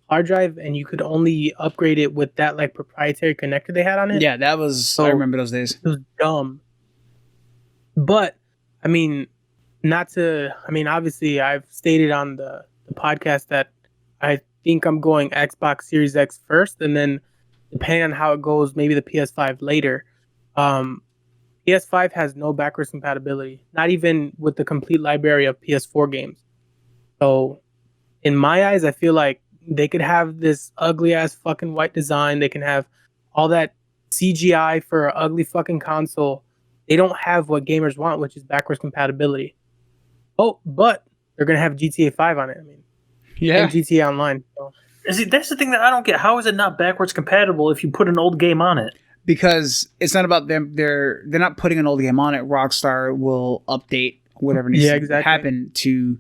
hard drive, and you could only upgrade it with that like proprietary connector they had on it. Yeah, that was... So- I remember those days. It was dumb. But I mean, obviously I've stated on the podcast that I think I'm going Xbox Series X first, and then depending on how it goes, maybe the PS5 later. PS5 has no backwards compatibility, not even with the complete library of PS4 games. So in my eyes, I feel like they could have this ugly ass fucking white design. They can have all that CGI for an ugly fucking console. They don't have what gamers want, which is backwards compatibility. Oh, but they're gonna have GTA 5 on it. I mean, Yeah. and GTA Online. So. See, that's the thing that I don't get. How is it not backwards compatible if you put an old game on it? Because it's not about them. They're not putting an old game on it. Rockstar will update whatever needs to happen to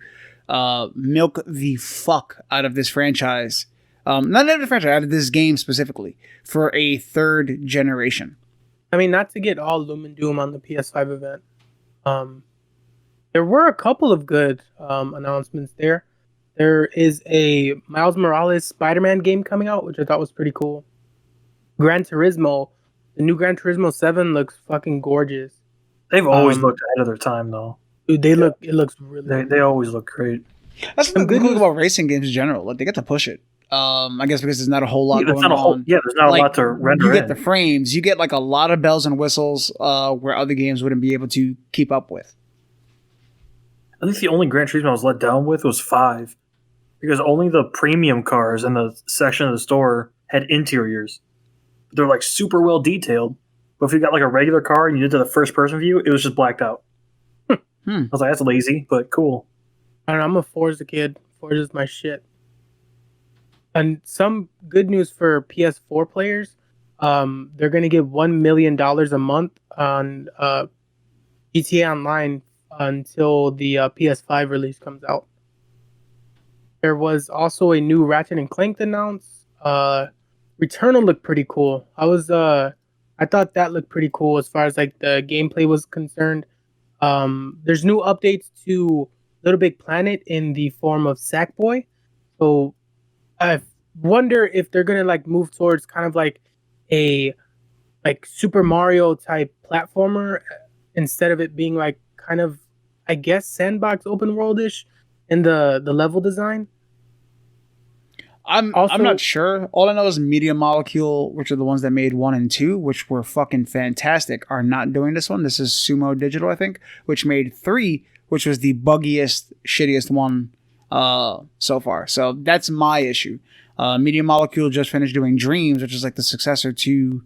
milk the fuck out of this franchise. Not out of the franchise, out of this game specifically for a third generation. I mean, not to get all doom and doom on the PS5 event. There were a couple of good announcements there. There is a Miles Morales Spider-Man game coming out, which I thought was pretty cool. Gran Turismo, the new Gran Turismo 7 looks fucking gorgeous. They've always looked ahead of their time, though. Dude, it looks really They always look great. That's the good thing about racing games in general. Like, they get to push it. I guess because there's not a whole lot going on. There's not Like, a lot to render You get in. the frames. You get like a lot of bells and whistles where other games wouldn't be able to keep up with. I think the only Gran Turismo I was let down with was 5. Because only the premium cars in the section of the store had interiors. They're like super well detailed. But if you got like a regular car and you did to the first person view, it was just blacked out. I was like, that's lazy, but cool. I don't know, I'm a Forza kid. Forza's my shit. And some good news for PS4 players. They're going to give $1 million a month on GTA Online until the PS5 release comes out. There was also a new Ratchet and Clank announced. Returnal looked pretty cool. I thought that looked pretty cool as far as like the gameplay was concerned. There's new updates to Little Big Planet in the form of Sackboy. So I wonder if they're gonna like move towards kind of like a like Super Mario type platformer instead of it being like kind of, I guess, sandbox open world-ish. in the level design. I'm not sure. All I know is Media Molecule, which are the ones that made 1 and 2, which were fucking fantastic, are not doing this one. This is Sumo Digital, I think, which made 3, which was the buggiest, shittiest one so far. So that's my issue. Media Molecule just finished doing Dreams, which is like the successor to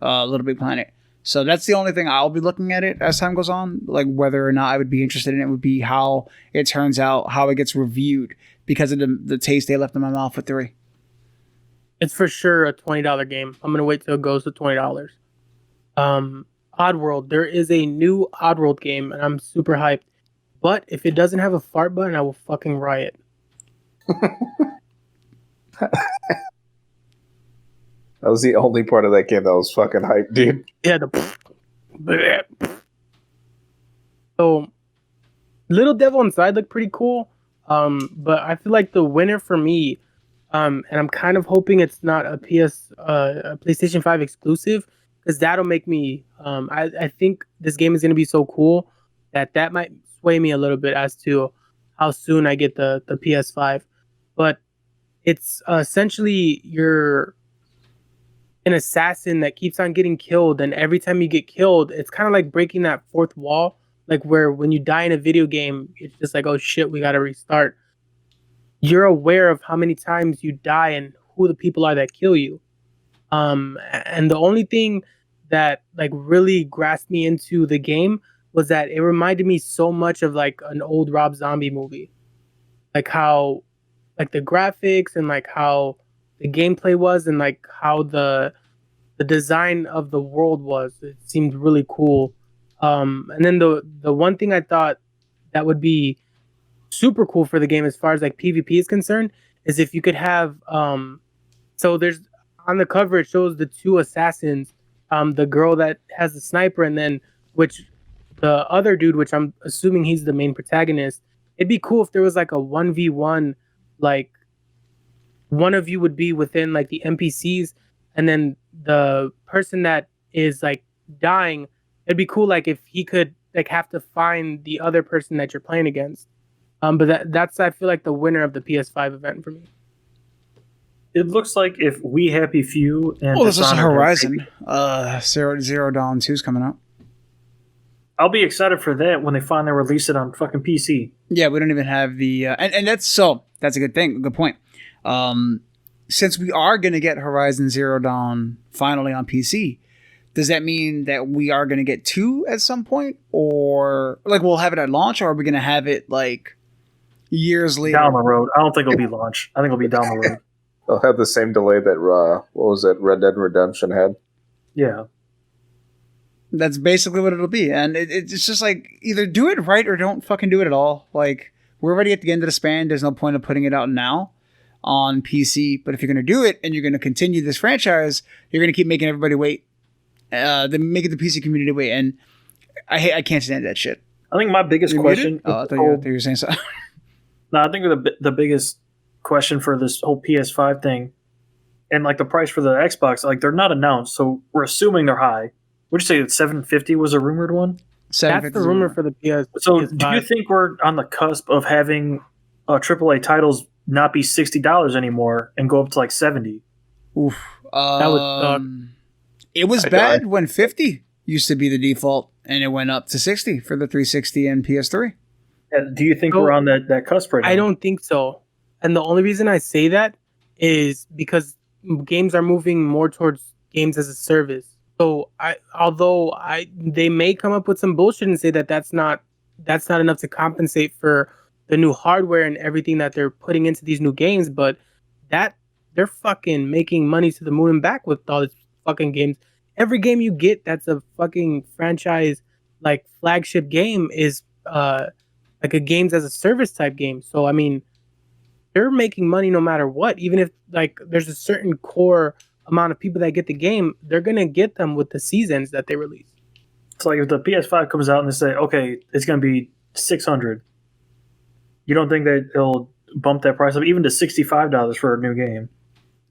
Little Big Planet. So that's the only thing I'll be looking at it as time goes on. Like whether or not I would be interested in it would be how it turns out, how it gets reviewed because of the taste they left in my mouth with 3. It's for sure a $20 game. I'm gonna wait till it goes to $20. Oddworld. There is a new Oddworld game, and I'm super hyped. But if it doesn't have a fart button, I will fucking riot. That was the only part of that game that was fucking hype, dude. Yeah, so Little Devil Inside looked pretty cool. But I feel like the winner for me, and I'm kind of hoping it's not a PlayStation 5 exclusive, because that'll make me. I think this game is gonna be so cool that might sway me a little bit as to how soon I get the PS5. But it's essentially you're an assassin that keeps on getting killed, and every time you get killed, it's kind of like breaking that fourth wall, like where when you die in a video game, it's just like, oh shit, we gotta restart. You're aware of how many times you die and who the people are that kill you. And the only thing that like really grasped me into the game was that it reminded me so much of like an old Rob Zombie movie, like how like the graphics and like how the gameplay was, and like how the design of the world was. It seemed really cool. And then the one thing I thought that would be super cool for the game as far as like PvP is concerned is if you could have so there's on the cover it shows the 2 assassins, the girl that has the sniper, and then which the other dude, which I'm assuming he's the main protagonist. It'd be cool if there was like a 1v1, like one of you would be within like the NPCs, and then the person that is like dying, it'd be cool like if he could like have to find the other person that you're playing against. But that's I feel like the winner of the PS5 event for me. It looks like if We Happy Few and Well, this is Dishonored Horizon. Zero Dawn 2's coming out. I'll be excited for that when they finally release it on fucking PC. Yeah, we don't even have the and that's a good thing. Good point. Since we are going to get Horizon Zero Dawn finally on PC, does that mean that we are going to get 2 at some point, or like we'll have it at launch, or are we going to have it like years later? Down the road. I don't think it'll be launch. I think it'll be down the road. They'll have the same delay that what was it, Red Dead Redemption had. Yeah. That's basically what it'll be, and it's just like either do it right or don't fucking do it at all. Like we're already at the end of the span. There's no point of putting it out now on PC. But if you're going to do it and you're going to continue this franchise, you're going to keep making everybody wait. Making the PC community wait, and I can't stand that shit. I think my biggest question. Oh, I thought you were saying something. No, I think the biggest question for this whole PS5 thing, and like the price for the Xbox, like they're not announced, so we're assuming they're high. Would you say that 750 was a rumored one? That's the rumor for the PS. So, PS5. do you think we're on the cusp of having AAA titles not be $60 anymore and go up to like 70? Oof. That would suck. It was bad when 50 used to be the default, and it went up to 60 for the 360 and PS3. Do you think we're on that cusp right now? I don't think so. And the only reason I say that is because games are moving more towards games as a service. So they may come up with some bullshit and say that that's not enough to compensate for the new hardware and everything that they're putting into these new games, but that they're fucking making money to the moon and back with all these fucking games. Every game you get that's a fucking franchise like flagship game is like a games as a service type game. So I mean, they're making money no matter what. Even if like there's a certain core amount of people that get the game, they're gonna get them with the seasons that they release. So like if the PS5 comes out and they say, okay, it's gonna be $600, you don't think that they'll bump that price up even to $65 for a new game?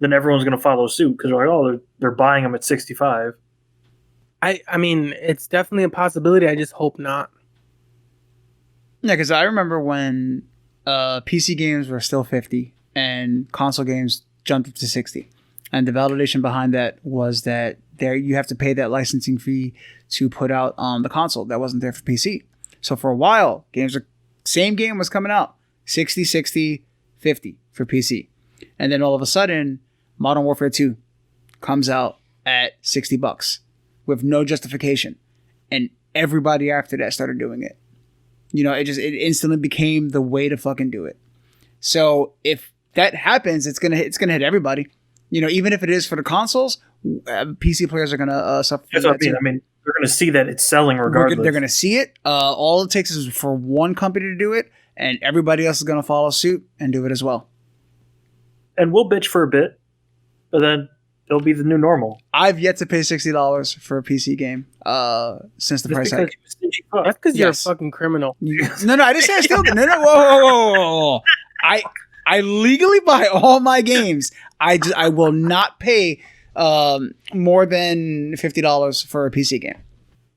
Then everyone's gonna follow suit because they're like, oh, they're buying them at $65. I mean, it's definitely a possibility. I just hope not. Yeah, because I remember when PC games were still 50 and console games jumped up to 60. And the validation behind that was that there you have to pay that licensing fee to put out on the console that wasn't there for PC. So for a while, same game was coming out 60, 60, 50 for PC. And then all of a sudden, Modern Warfare 2 comes out at $60 with no justification. And everybody after that started doing it. You know, it instantly became the way to fucking do it. So if that happens, it's gonna hit everybody. You know, even if it is for the consoles, PC players are gonna suffer. That's what I mean. I mean, they're gonna see that it's selling regardless. They're gonna see it. All it takes is for one company to do it, and everybody else is gonna follow suit and do it as well. And we'll bitch for a bit, but then it'll be the new normal. I've yet to pay $60 for a PC game since the price hike. That's because you're a Yes. fucking criminal. No, I didn't say I still. No, whoa. I legally buy all my games. I will not pay more than $50 for a PC game.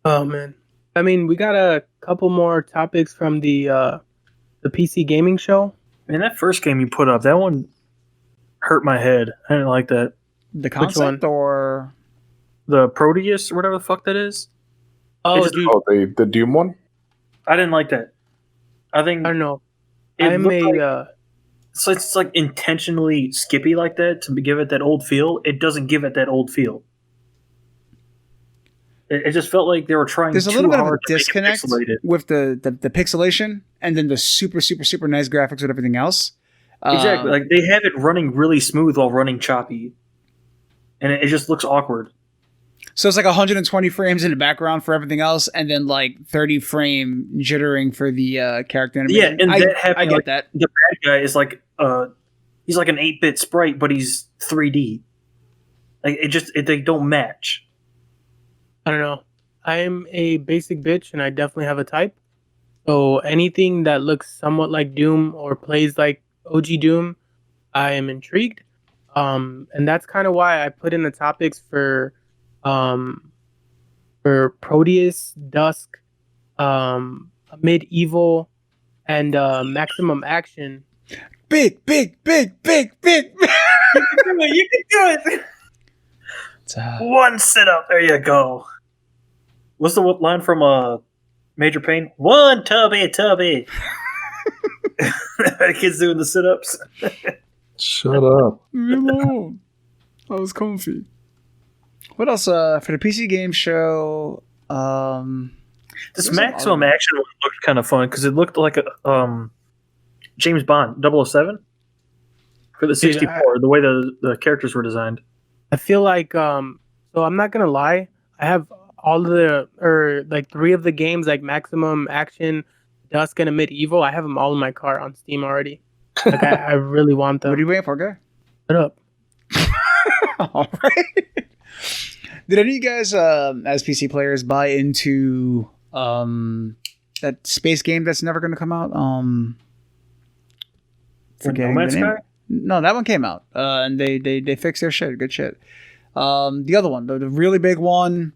Oh man. I mean, we got a couple more topics from the PC gaming show. Man, that first game you put up, that one hurt my head. I didn't like that. The concept or The Proteus or whatever the fuck that is. Oh, It's- dude, Oh, the Doom one? I didn't like that. I think I don't know. it I'm looked a like, so it's like intentionally skippy like that to give it that old feel. It doesn't give it that old feel. It just felt like they were trying there's a too little bit of a hard to make it disconnect pixelated. with the pixelation and then the super nice graphics with everything else. Exactly. Like they have it running really smooth while running choppy. And it just looks awkward. So it's like 120 frames in the background for everything else, and then like 30 frame jittering for the character animation. Yeah, and that I happened, get like, that. The bad guy is like he's like an 8-bit sprite, but he's 3D. Like they don't match. I don't know. I am a basic bitch, and I definitely have a type. So anything that looks somewhat like Doom or plays like OG Doom, I am intrigued. And that's kind of why I put in the topics for Proteus, Dusk, Medieval, and Maximum Action. Big. You can do it. One sit up. There you go. What's the line from Major Payne? One tubby. The kid's doing the sit ups. Shut up. Leave me alone. I was comfy. What else? For the PC game show, This There's Maximum some- Action one looked kind of fun because it looked like a James Bond 007 for the 64. The way the characters were designed. I feel like so I'm not gonna lie. I have all like 3 of the games, like Maximum Action, Dusk, and Medieval. I have them all in my car on Steam already. Like I really want them. what are you waiting for, guy? Shut up. All right. Did any of you guys, as PC players, buy into that space game that's never going to come out? Forgetting No Man's the name. Sky? No, that one came out, and they fixed their shit. Good shit. The other one, the really big one.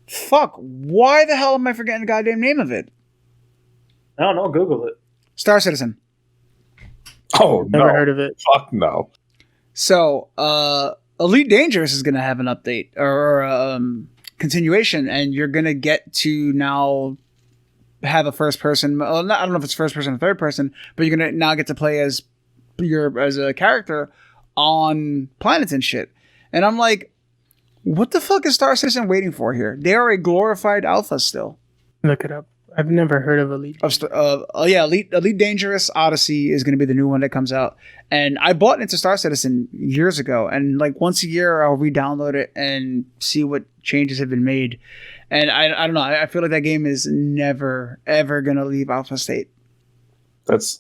Fuck! Why the hell am I forgetting the goddamn name of it? I don't know. Google it. Star Citizen. Oh, Never no. heard of it. Fuck no. So, Elite Dangerous is going to have an update or continuation, and you're going to get to now have a first person. Well, I don't know if it's first person or third person, but you're going to now get to play as a character on planets and shit. And I'm like, what the fuck is Star Citizen waiting for here? They are a glorified alpha still. Look it up. I've never heard of Elite. Elite Dangerous Odyssey is going to be the new one that comes out. And I bought into Star Citizen years ago, and like once a year I'll re-download it and see what changes have been made. And I don't know. I feel like that game is never ever going to leave alpha state. That's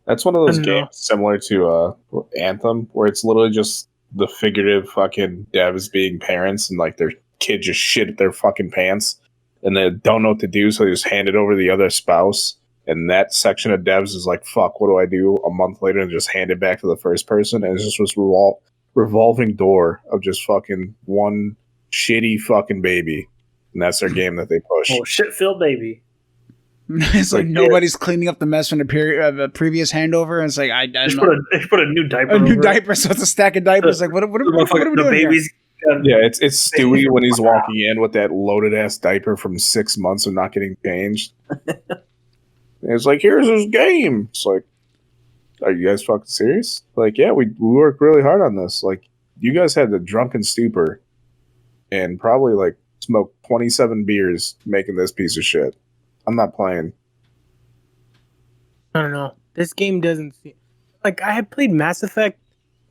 one of those I don't know. games similar to Anthem, where it's literally just the figurative fucking devs being parents and like their kid just shit their fucking pants and they don't know what to do, so they just hand it over to the other spouse. And that section of devs is like, fuck, what do I do a month later, and just hand it back to the first person? And it's just this revolving door of just fucking one shitty fucking baby. And that's their game that they push. Oh, shit-filled baby. It's like nobody's cleaning up the mess from the previous handover. And it's like I don't know. They put a new diaper. A new over it. diaper, so it's a stack of diapers. Like what are we The doing here? babies. Yeah, it's Stewie when he's walking in with that loaded ass diaper from 6 months of not getting changed. And it's like, here's his game. It's like, are you guys fucking serious? Like, yeah, we worked really hard on this. Like, you guys had the drunken stupor and probably like smoked 27 beers making this piece of shit. I'm not playing. I don't know. This game doesn't seem like I had played Mass Effect.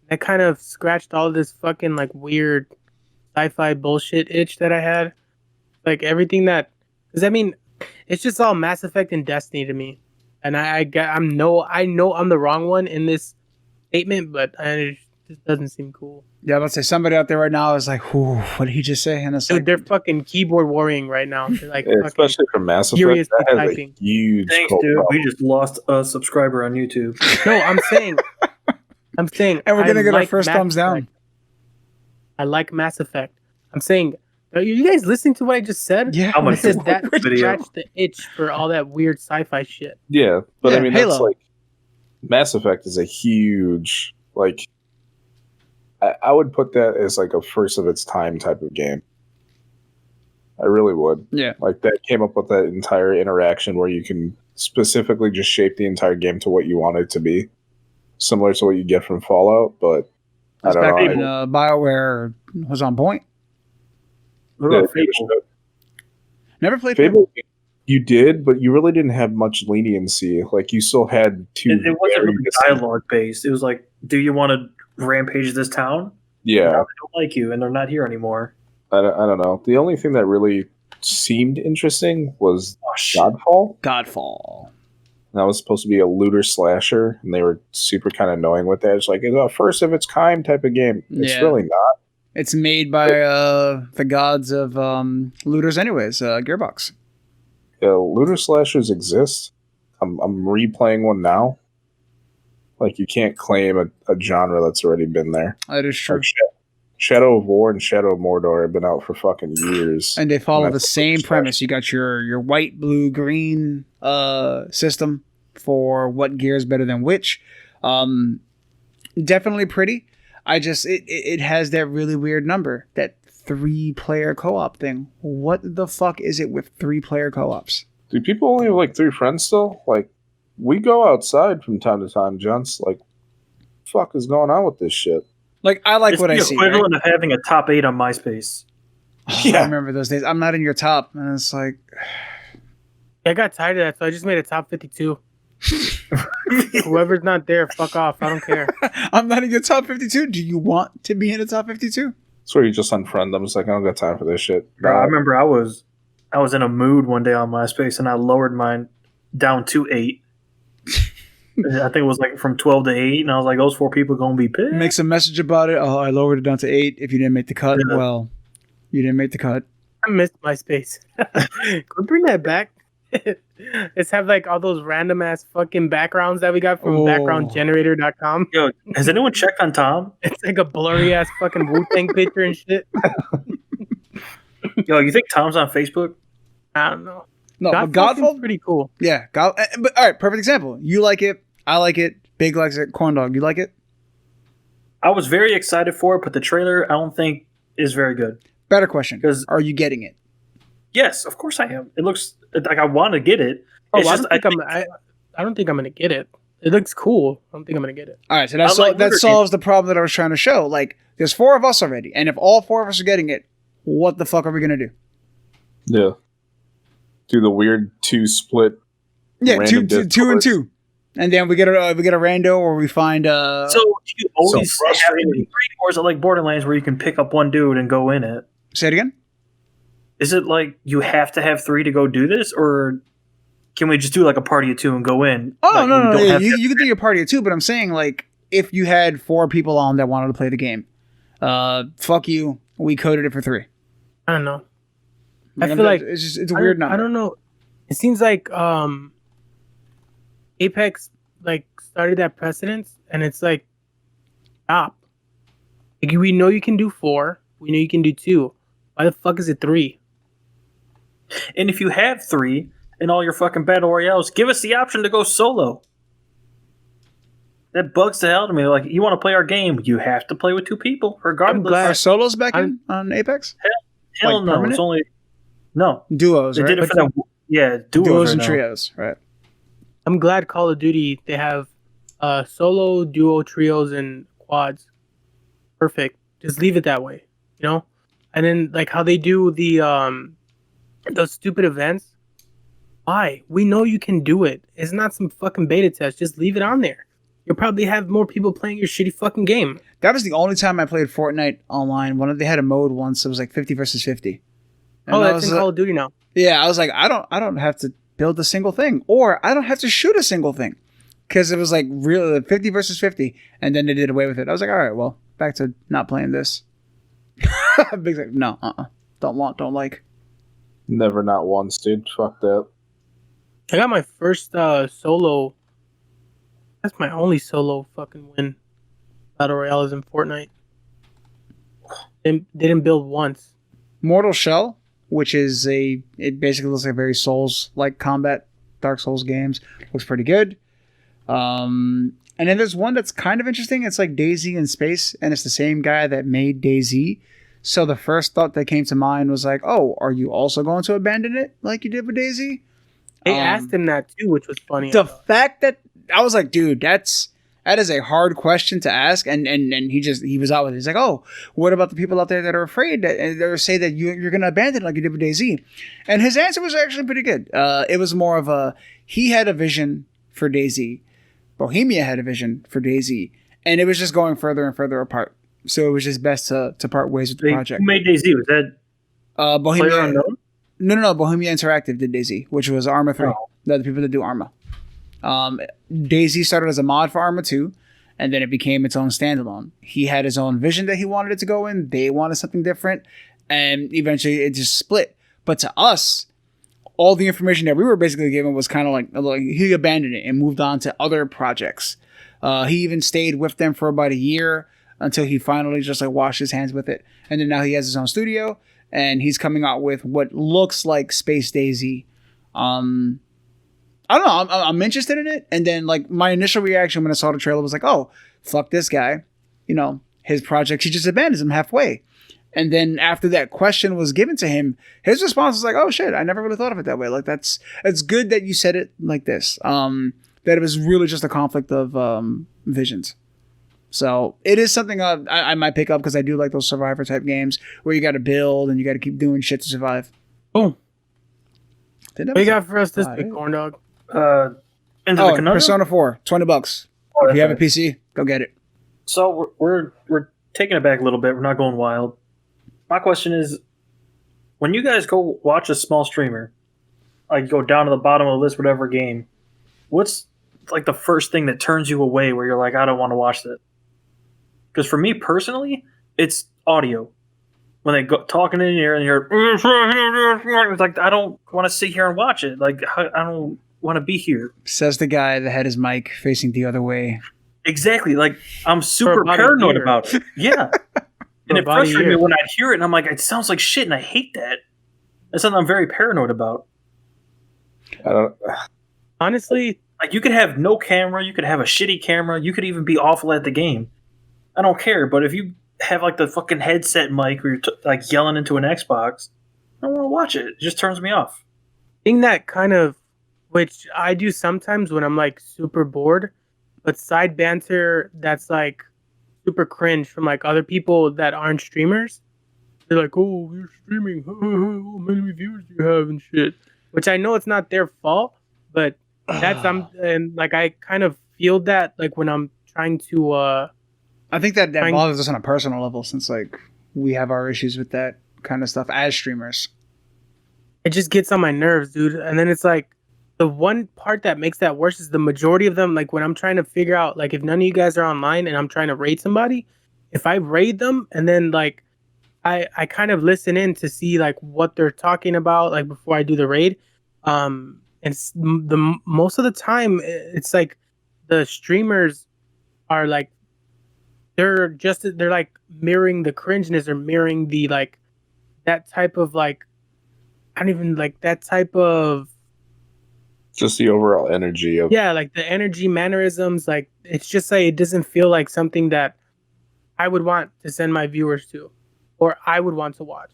That kind of scratched all this fucking like weird sci-fi bullshit itch that I had. Like everything that, because I mean, it's just all Mass Effect and Destiny to me. And I know I'm the wrong one in this statement, but it just doesn't seem cool. Yeah, let's say somebody out there right now is like, "Whew, what did he just say?" And it's Dude, like, they're fucking keyboard warring right now. They're like, Yeah, especially for Mass Effect, furiously that has typing. a huge Thanks, cult dude. problem. We just lost a subscriber on YouTube. no, I'm saying, and we're gonna I get our like first Mass thumbs down. Effect. I like Mass Effect. I'm saying, are you guys listening to what I just said? Yeah, How I much said that video? scratched the itch for all that weird sci-fi shit. Yeah, but Yeah, I mean, Halo. that's like Mass Effect is a huge like. I would put that as like a first of its time type of game. I really would. Yeah. Like that came up with that entire interaction where you can specifically just shape the entire game to what you want it to be, similar to what you get from Fallout. But I That's don't back know. when BioWare was on point. What Yeah, about Fable? Never played Fable. Fable, you did, but you really didn't have much leniency. Like you still had two. It wasn't very really distinct- dialogue based. It was like, do you want to rampage this town? Yeah, No, they don't like you, and they're not here anymore. I don't know. The only thing that really seemed interesting was Oh shit! Godfall. Godfall. That was supposed to be a looter slasher, and they were super kind of annoying with that. It's like it's a first of its kind type of game. It's Yeah. really not. It's made by the gods of looters, anyways. Gearbox. Looter slashers exist. I'm replaying one now. Like you can't claim a genre that's already been there. That is true. Like Shadow of War and Shadow of Mordor have been out for fucking years. And they follow And the that's same looter premise. You got your white, blue, green system for what gear is better than which. Definitely pretty. It has that really weird number, that 3-player co-op thing. What the fuck is it with 3-player co-ops? Do people only have like 3 friends still? Like we go outside from time to time, gents. Like, fuck is going on with this shit? Like, I like It's what the I see. Right? equivalent of having a top 8 on MySpace. Oh, Yeah. I remember those days. I'm not in your top, and it's like, I got tired of that, so I just made a top 52. Whoever's not there, fuck off. I don't care. I'm not in your top 52. Do you want to be in the top 52? It's where you just unfriend them. It's like I don't got time for this shit. Bro, I remember I was in a mood one day on MySpace, and I lowered mine down to 8. I think it was like from 12 to 8, and I was like, those 4 people gonna be pissed. Makes a message about it. Oh, I lowered it down to 8. If you didn't make the cut, Yeah. well, you didn't make the cut. I missed MySpace. Could bring that back. Let's have like all those random ass fucking backgrounds that we got from Oh. backgroundgenerator.com. Yo, has anyone checked on Tom? It's like a blurry ass fucking Wu-Tang picture and shit. Yo, you think Tom's on Facebook? I don't know. No, but Godfall seems Godfall, pretty cool. yeah. But all right, perfect example. You like it. I like it. Big likes it. Corn Dog, you like it? I was very excited for it, but the trailer I don't think is very good. Better question. 'Cause- Are you getting it? Yes, of course I am. It looks like I want to get it. Oh, It's I just, don't think I'm gonna get it. It looks cool. I don't think I'm gonna get it. All right, so I like that Looter solves the problem that I was trying to show. Like, there's 4 of us already, and if all 4 of us are getting it, what the fuck are we gonna do? Yeah. Do the weird 2 split. Yeah, Random two and Discords. 2, and then we get a rando, or we find So do you always So have it frustrating. in 3, or is it like Borderlands where you can pick up one dude and go in it? Say it again. Is it like you have to have 3 to go do this, or can we just do like a party of 2 and go in? Oh Like, no, we no, don't no. have You, to- you could do your party of 2, but I'm saying like if you had 4 people on that wanted to play the game, fuck you. We coded it for 3. I don't know. I I'm feel like it's a weird number. I don't know. It seems like Apex like started that precedence, and it's like stop. Like we know you can do 4. We know you can do 2. Why the fuck is it 3? And if you have 3, in all your fucking battle royales. Give us the option to go solo. That bugs the hell out of me. Like, you want to play our game, you have to play with 2 people, regardless. glad- Are solos back in on Apex? Hell like no, permanent? it's only no. Duos, They right? did it for that. Yeah, Duos right and now. trios, right? I'm glad Call of Duty they have solo, duo, trios, and quads. Perfect. Just leave it that way, you know. And then like how they do the those stupid events. Why? We know you can do it. It's not some fucking beta test. Just leave it on there. You'll probably have more people playing your shitty fucking game. That was the only time I played Fortnite online. They had a mode once. It was like 50 versus 50. And Oh, I that's was in Call of Duty now. Yeah, I was like, I don't have to build a single thing, or I don't have to shoot a single thing, because it was like really 50 versus 50, and then they did away with it. I was like, all right, well, back to not playing this. Big like, no, don't like. Never, not once, dude. Fuck that. I got my first solo. That's my only solo fucking win. Battle Royale is in Fortnite. They didn't build once. Mortal Shell, which is it basically looks like a very Souls-like combat, Dark Souls games. Looks pretty good. And then there's one that's kind of interesting. It's like DayZ in space, and it's the same guy that made DayZ. So the first thought that came to mind was like, oh, are you also going to abandon it like you did with DayZ? They asked him that too, which was funny. The fact that I was like, dude, that is a hard question to ask, and he was out with it. He's like, oh, what about the people out there that are afraid that they say that you're going to abandon it like you did with DayZ? And his answer was actually pretty good. It was more of he had a vision for DayZ, Bohemia had a vision for DayZ, and it was just going further and further apart. So it was just best to part ways with the project. Who made DayZ? Was that Bohemia? PlayerUnknown? No. Bohemia Interactive did DayZ, which was Arma 3. Oh. They're the people that do Arma. DayZ started as a mod for Arma 2, and then it became its own standalone. He had his own vision that he wanted it to go in. They wanted something different, and eventually it just split. But to us, all the information that we were basically given was kind of like he abandoned it and moved on to other projects. He even stayed with them for about a year until he finally just like washed his hands with it. And then now he has his own studio, and he's coming out with what looks like Space DayZ. I don't know. I'm interested in it. And then like my initial reaction when I saw the trailer was like, oh, fuck this guy. You know, his project, he just abandons him halfway. And then after that question was given to him, his response was like, oh shit, I never really thought of it that way. Like it's good that you said it like this. That it was really just a conflict of visions. So it is something I might pick up because I do like those survivor type games where you got to build and you got to keep doing shit to survive. Boom. What What you got for us this week, Corn Dog? Into the Conundrum? Persona 4, $20. Oh, If you have a okay. PC, go get it. So we're taking it back a little bit. We're not going wild. My question is, when you guys go watch a small streamer, like go down to the bottom of the list, whatever game, what's like the first thing that turns you away where you're like, I don't want to watch that? Because for me personally, it's audio. When they go talking in here and you're, it's like I don't want to sit here and watch it. Like I don't want to be here. Says the guy that had his mic facing the other way. Exactly. Like I'm super about a paranoid year. about it. Yeah. And it about a frustrated me year. when I'd hear it, and I'm like, it sounds like shit, and I hate that. That's something I'm very paranoid about. I don't. Honestly, Like, you could have no camera, you could have a shitty camera, you could even be awful at the game. I don't care, but if you have, like, the fucking headset mic where you're, like, yelling into an Xbox, I don't want to watch it. It just turns me off. thing that kind of, which I do sometimes when I'm like super bored, but side banter that's like super cringe from like other people that aren't streamers. They're like, oh, you're streaming. How many viewers do you have and shit? Which I know it's not their fault, but that's and like I kind of feel that like when I'm trying to I think that Trying- bothers us on a personal level since like we have our issues with that kind of stuff as streamers. it just gets on my nerves, dude. And then it's like the one part that makes that worse is the majority of them, like when I'm trying to figure out like if none of you guys are online and I'm trying to raid somebody, if I raid them and then like I kind of listen in to see like what they're talking about like before I do the raid. And most of the time it's like the streamers are like they're like mirroring the cringeness or mirroring the like that type of like I don't even like that type of Just the overall energy of Yeah, like the energy, mannerisms, like it's just like it doesn't feel like something that I would want to send my viewers to, or I would want to watch.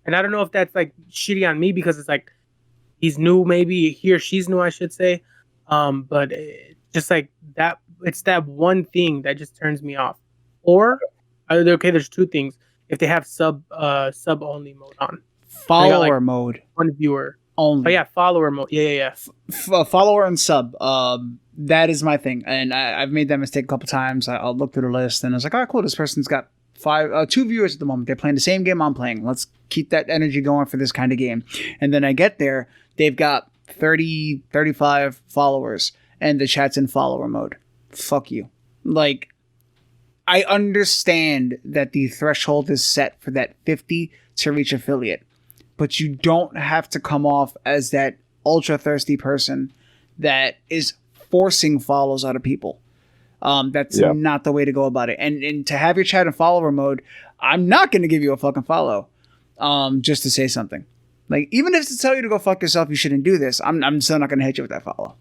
And I don't know if that's like shitty on me because it's like he's new, maybe he or she's new, I should say. But just like that, it's that one thing that just turns me off. Or okay, there's two things. If they have sub only mode on, Follower mode one viewer. only. Oh yeah, follower mode. Yeah. Follower and sub. That is my thing, and I've made that mistake a couple times. I'll look through the list, and I was like, "Oh, cool! This person's got 2 viewers at the moment. They're playing the same game I'm playing. Let's keep that energy going for this kind of game." And then I get there, they've got 30, 35 followers, and the chat's in follower mode. Fuck you. Like, I understand that the threshold is set for that 50 to reach affiliate, but you don't have to come off as that ultra thirsty person that is forcing follows out of people. That's not the way to go about it. And to have your chat in follower mode, I'm not going to give you a fucking follow just to say something. Like, even if it's to tell you to go fuck yourself, you shouldn't do this, I'm still not going to hit you with that follow.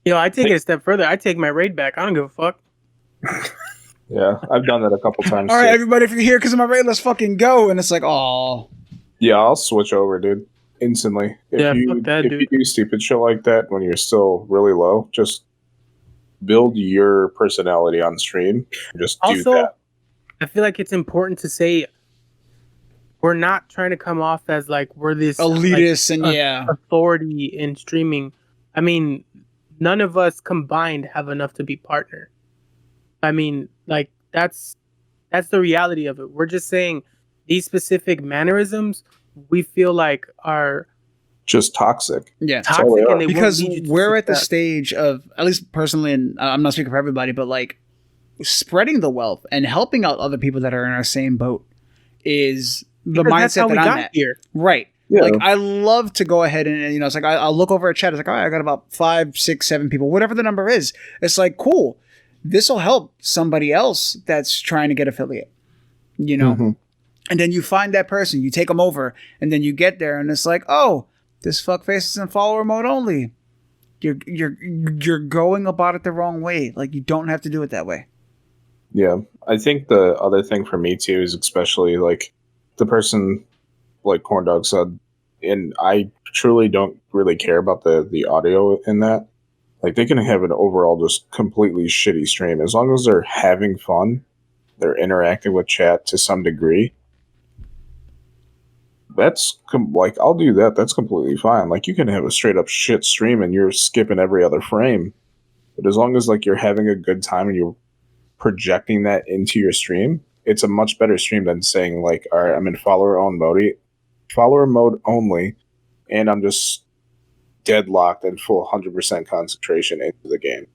I take it a step further. I take my raid back. I don't give a fuck. Yeah, I've done that a couple times. All right, too. everybody, if you're here because of my raid, let's fucking go. And it's like, oh. Yeah, I'll switch over, dude. Instantly. If you do stupid shit like that when you're still really low, just build your personality on stream. Just do that. I feel like it's important to say we're not trying to come off as like we're this elitist and authority in streaming. I mean, none of us combined have enough to be partner. I mean, like that's the reality of it. We're just saying these specific mannerisms we feel like are just toxic. Yeah, toxic, and because we're at the stage of, at least personally, and I'm not speaking for everybody, but like spreading the wealth and helping out other people that are in our same boat is the mindset that I'm at here. Right. Yeah. Like, I love to go ahead and it's like I'll look over a chat. It's like, all right, I got about 5, 6, 7 people, whatever the number is. It's like, cool. This will help somebody else that's trying to get affiliate. Mm-hmm. And then you find that person, you take them over, and then you get there, and it's like, oh, this fuckface is in follower mode only. You're going about it the wrong way. Like, you don't have to do it that way. Yeah, I think the other thing for me too is especially like the person, like Corndog said, and I truly don't really care about the audio in that. Like, they can have an overall just completely shitty stream as long as they're having fun, they're interacting with chat to some degree. That's like, I'll do that. That's completely fine. Like, you can have a straight up shit stream and you're skipping every other frame, but as long as like you're having a good time and you're projecting that into your stream, it's a much better stream than saying like, all right, I'm in follower mode only, and I'm just deadlocked and full 100% concentration into the game.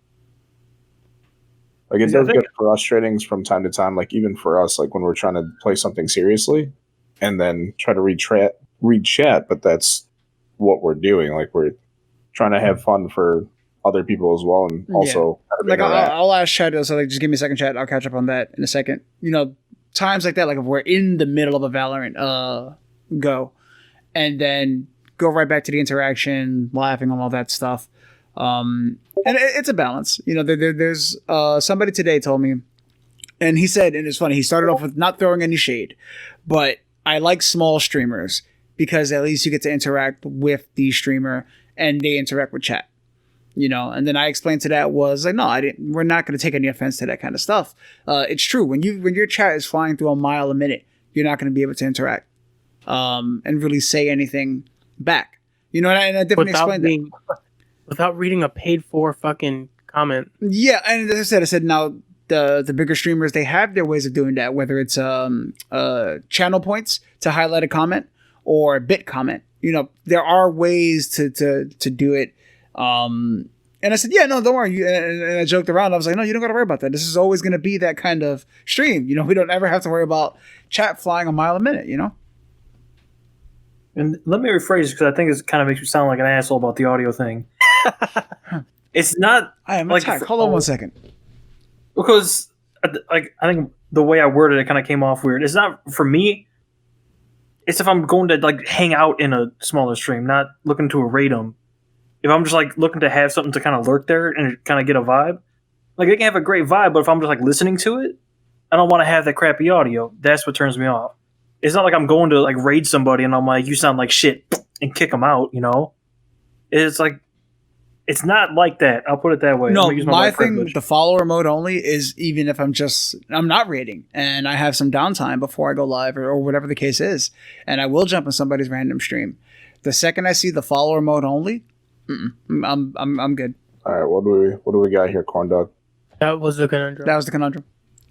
Like, it does get frustrating from time to time. Like, even for us, like when we're trying to play something seriously and then try to read chat, but that's what we're doing. Like, we're trying to have fun for other people as well, and also like I'll ask chat, so like, just give me a second, chat. I'll catch up on that in a second. Times like that, like if we're in the middle of a Valorant go, and then go right back to the interaction, laughing on all that stuff. And it's a balance. There's somebody today told me, and he said, and it's funny, he started off with not throwing any shade, but I like small streamers because at least you get to interact with the streamer and they interact with chat. And then I explained to that was like, no, we're not going to take any offense to that kind of stuff. It's true. When your chat is flying through a mile a minute, you're not going to be able to interact and really say anything back. And I definitely explained that. Without reading a paid for fucking comment. Yeah, and as I said, now the bigger streamers, they have their ways of doing that, whether it's channel points to highlight a comment or bit comment. There are ways to do it. And I said, yeah, no, don't worry. And I joked around. I was like, no, you don't got to worry about that. This is always going to be that kind of stream. We don't ever have to worry about chat flying a mile a minute, And let me rephrase, because I think it kind of makes you sound like an asshole about the audio thing. It's not. I am attacked. Hold on 1 second. Because I think the way I worded it kind of came off weird. It's not for me. It's if I'm going to like hang out in a smaller stream, not looking to rate them. if I'm just like looking to have something to kind of lurk there and kind of get a vibe, like it can have a great vibe, but if I'm just like listening to it, I don't want to have that crappy audio. That's what turns me off. It's not like I'm going to like raid somebody and I'm like, you sound like shit, and kick them out. It's like, it's not like that. I'll put it that way. No, I'm gonna use my white thing, privilege. the follower mode only is even if I'm not raiding and I have some downtime before I go live or whatever the case is, and I will jump in somebody's random stream. The second I see the follower mode only, I'm good. All right, what do we got here, Corn Dog? That was the conundrum. That was the conundrum.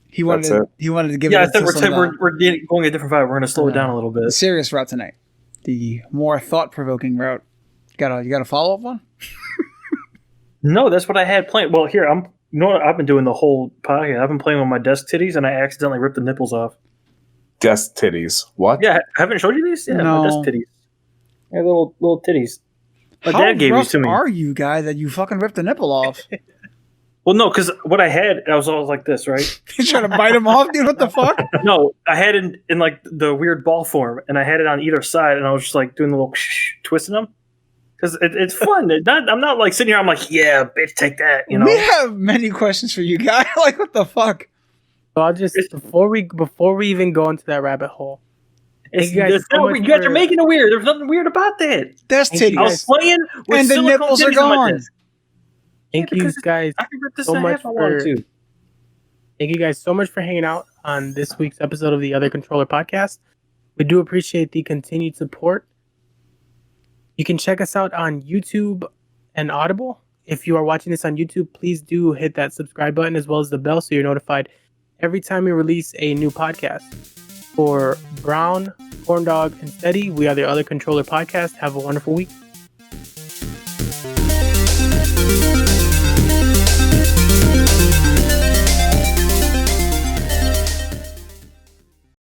He That's wanted it? he wanted to give Yeah, I it think to some, we're going a different vibe. We're going to slow it down a little bit. serious route tonight. The more thought provoking route. You got a follow up one? No, that's what I had planned. Well, here you know what I've been doing the whole podcast. I've been playing with my desk titties, and I accidentally ripped the nipples off. Desk titties. What? Yeah, I haven't showed you these. Yeah, No. my desk titties. Yeah, little titties. My How dad gave rough these to me. are you, guy, that you fucking ripped the nipple off? Well, no, because what I had, I was always like this, right? You trying to bite him off, dude? What the fuck? No, I had it in like the weird ball form, and I had it on either side, and I was just like doing the little twisting them because it's fun. I'm not like sitting here. I'm like, yeah, bitch, take that. We have many questions for you, guy. Like, what the fuck? So I'll just before we even go into that rabbit hole. It's, Thank you guys it's so not much weird. You guys for- are making it weird. There's nothing weird about that. That's Thank you I titties. was playing with And the silicone nipples are titties on my gone. desk. Thank Yeah, you because guys. I can rip this so in much half if I wanted for- to. Thank you guys so much for hanging out on this week's episode of the Other Controller Podcast. We do appreciate the continued support. You can check us out on YouTube and Audible. If you are watching this on YouTube, please do hit that subscribe button as well as the bell so you're notified every time we release a new podcast. For Brown, Corn Dog, and Steady, we are the Other Controller Podcast. Have a wonderful week.